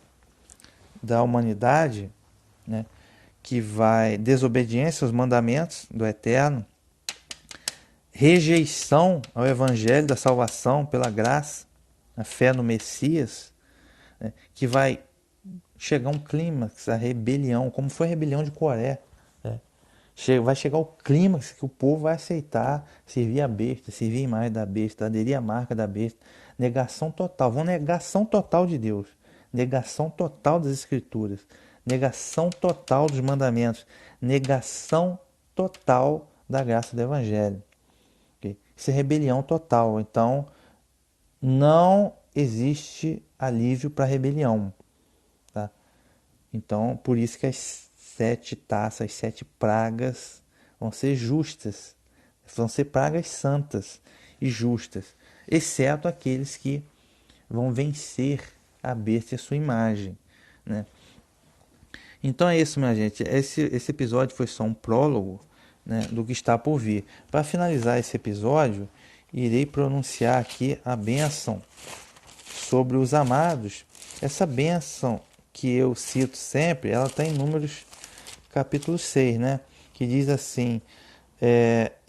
da humanidade, né, que vai desobediência aos mandamentos do Eterno, rejeição ao Evangelho da salvação pela graça, a fé no Messias, né, que vai chegar um clímax, a rebelião, como foi a rebelião de Coré. Né? Vai chegar o clímax que o povo vai aceitar servir a besta, servir a imagem da besta, aderir à marca da besta. Negação total, vão negação total de Deus, negação total das Escrituras, negação total dos mandamentos, negação total da graça do Evangelho. Okay? Isso é rebelião total. Então, não existe alívio para rebelião. Tá? Então, por isso que as 7 taças, as 7 pragas vão ser justas. Vão ser pragas santas e justas. Exceto aqueles que vão vencer a besta e a sua imagem. Né? Então é isso, minha gente. Esse episódio foi só um prólogo, né, do que está por vir. Para finalizar esse episódio, irei pronunciar aqui a bênção sobre os amados. Essa bênção que eu cito sempre, ela está em Números capítulo 6, né? Que diz assim: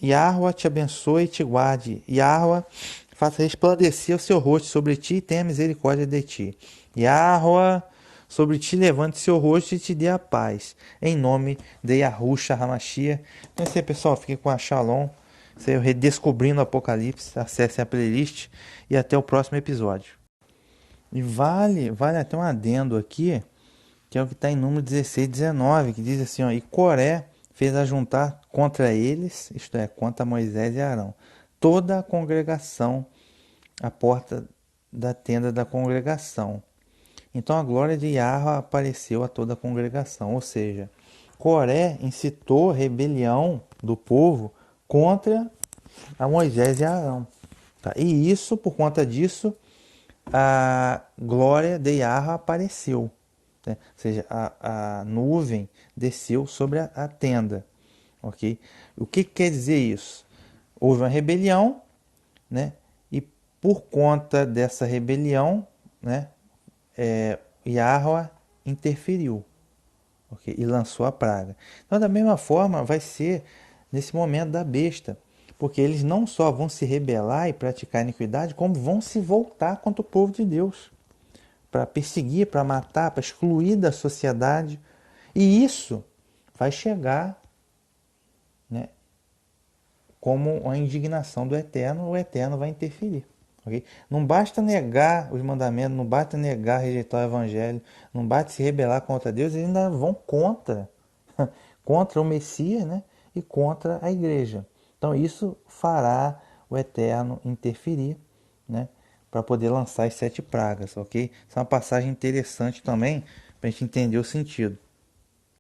Yahweh te abençoe e te guarde. Yahweh faça resplandecer o seu rosto sobre ti e tenha misericórdia de ti. Yahweh sobre ti levante seu rosto e te dê a paz. Em nome de Yahushua Hamashiach. Então é isso aí, pessoal. Fiquem com a Shalom. Isso aí, Redescobrindo o Apocalipse. Acessem a playlist e até o próximo episódio. E vale até um adendo aqui, que é o que está em Número 16, 19, que diz assim, ó, e Coré fez ajuntar contra eles, isto é, contra Moisés e Arão, toda a congregação à porta da tenda da congregação. Então a glória de Yahweh apareceu a toda a congregação, ou seja, Coré incitou a rebelião do povo contra a Moisés e Arão. Tá? E isso, por conta disso, a glória de Yahweh apareceu. Né? Ou seja, a nuvem desceu sobre a tenda. Okay? O que quer dizer isso? Houve uma rebelião, né? E por conta dessa rebelião, né, Yahweh interferiu, okay? E lançou a praga. Então, da mesma forma, vai ser nesse momento da besta, porque eles não só vão se rebelar e praticar iniquidade, como vão se voltar contra o povo de Deus, para perseguir, para matar, para excluir da sociedade. E isso vai chegar, né, como uma indignação do Eterno, o Eterno vai interferir. Okay? Não basta negar os mandamentos, não basta negar, rejeitar o Evangelho, não basta se rebelar contra Deus, eles ainda vão contra o Messias, né, e contra a igreja. Então isso fará o Eterno interferir, né, para poder lançar as 7 pragas. Ok? Isso é uma passagem interessante também, para a gente entender o sentido.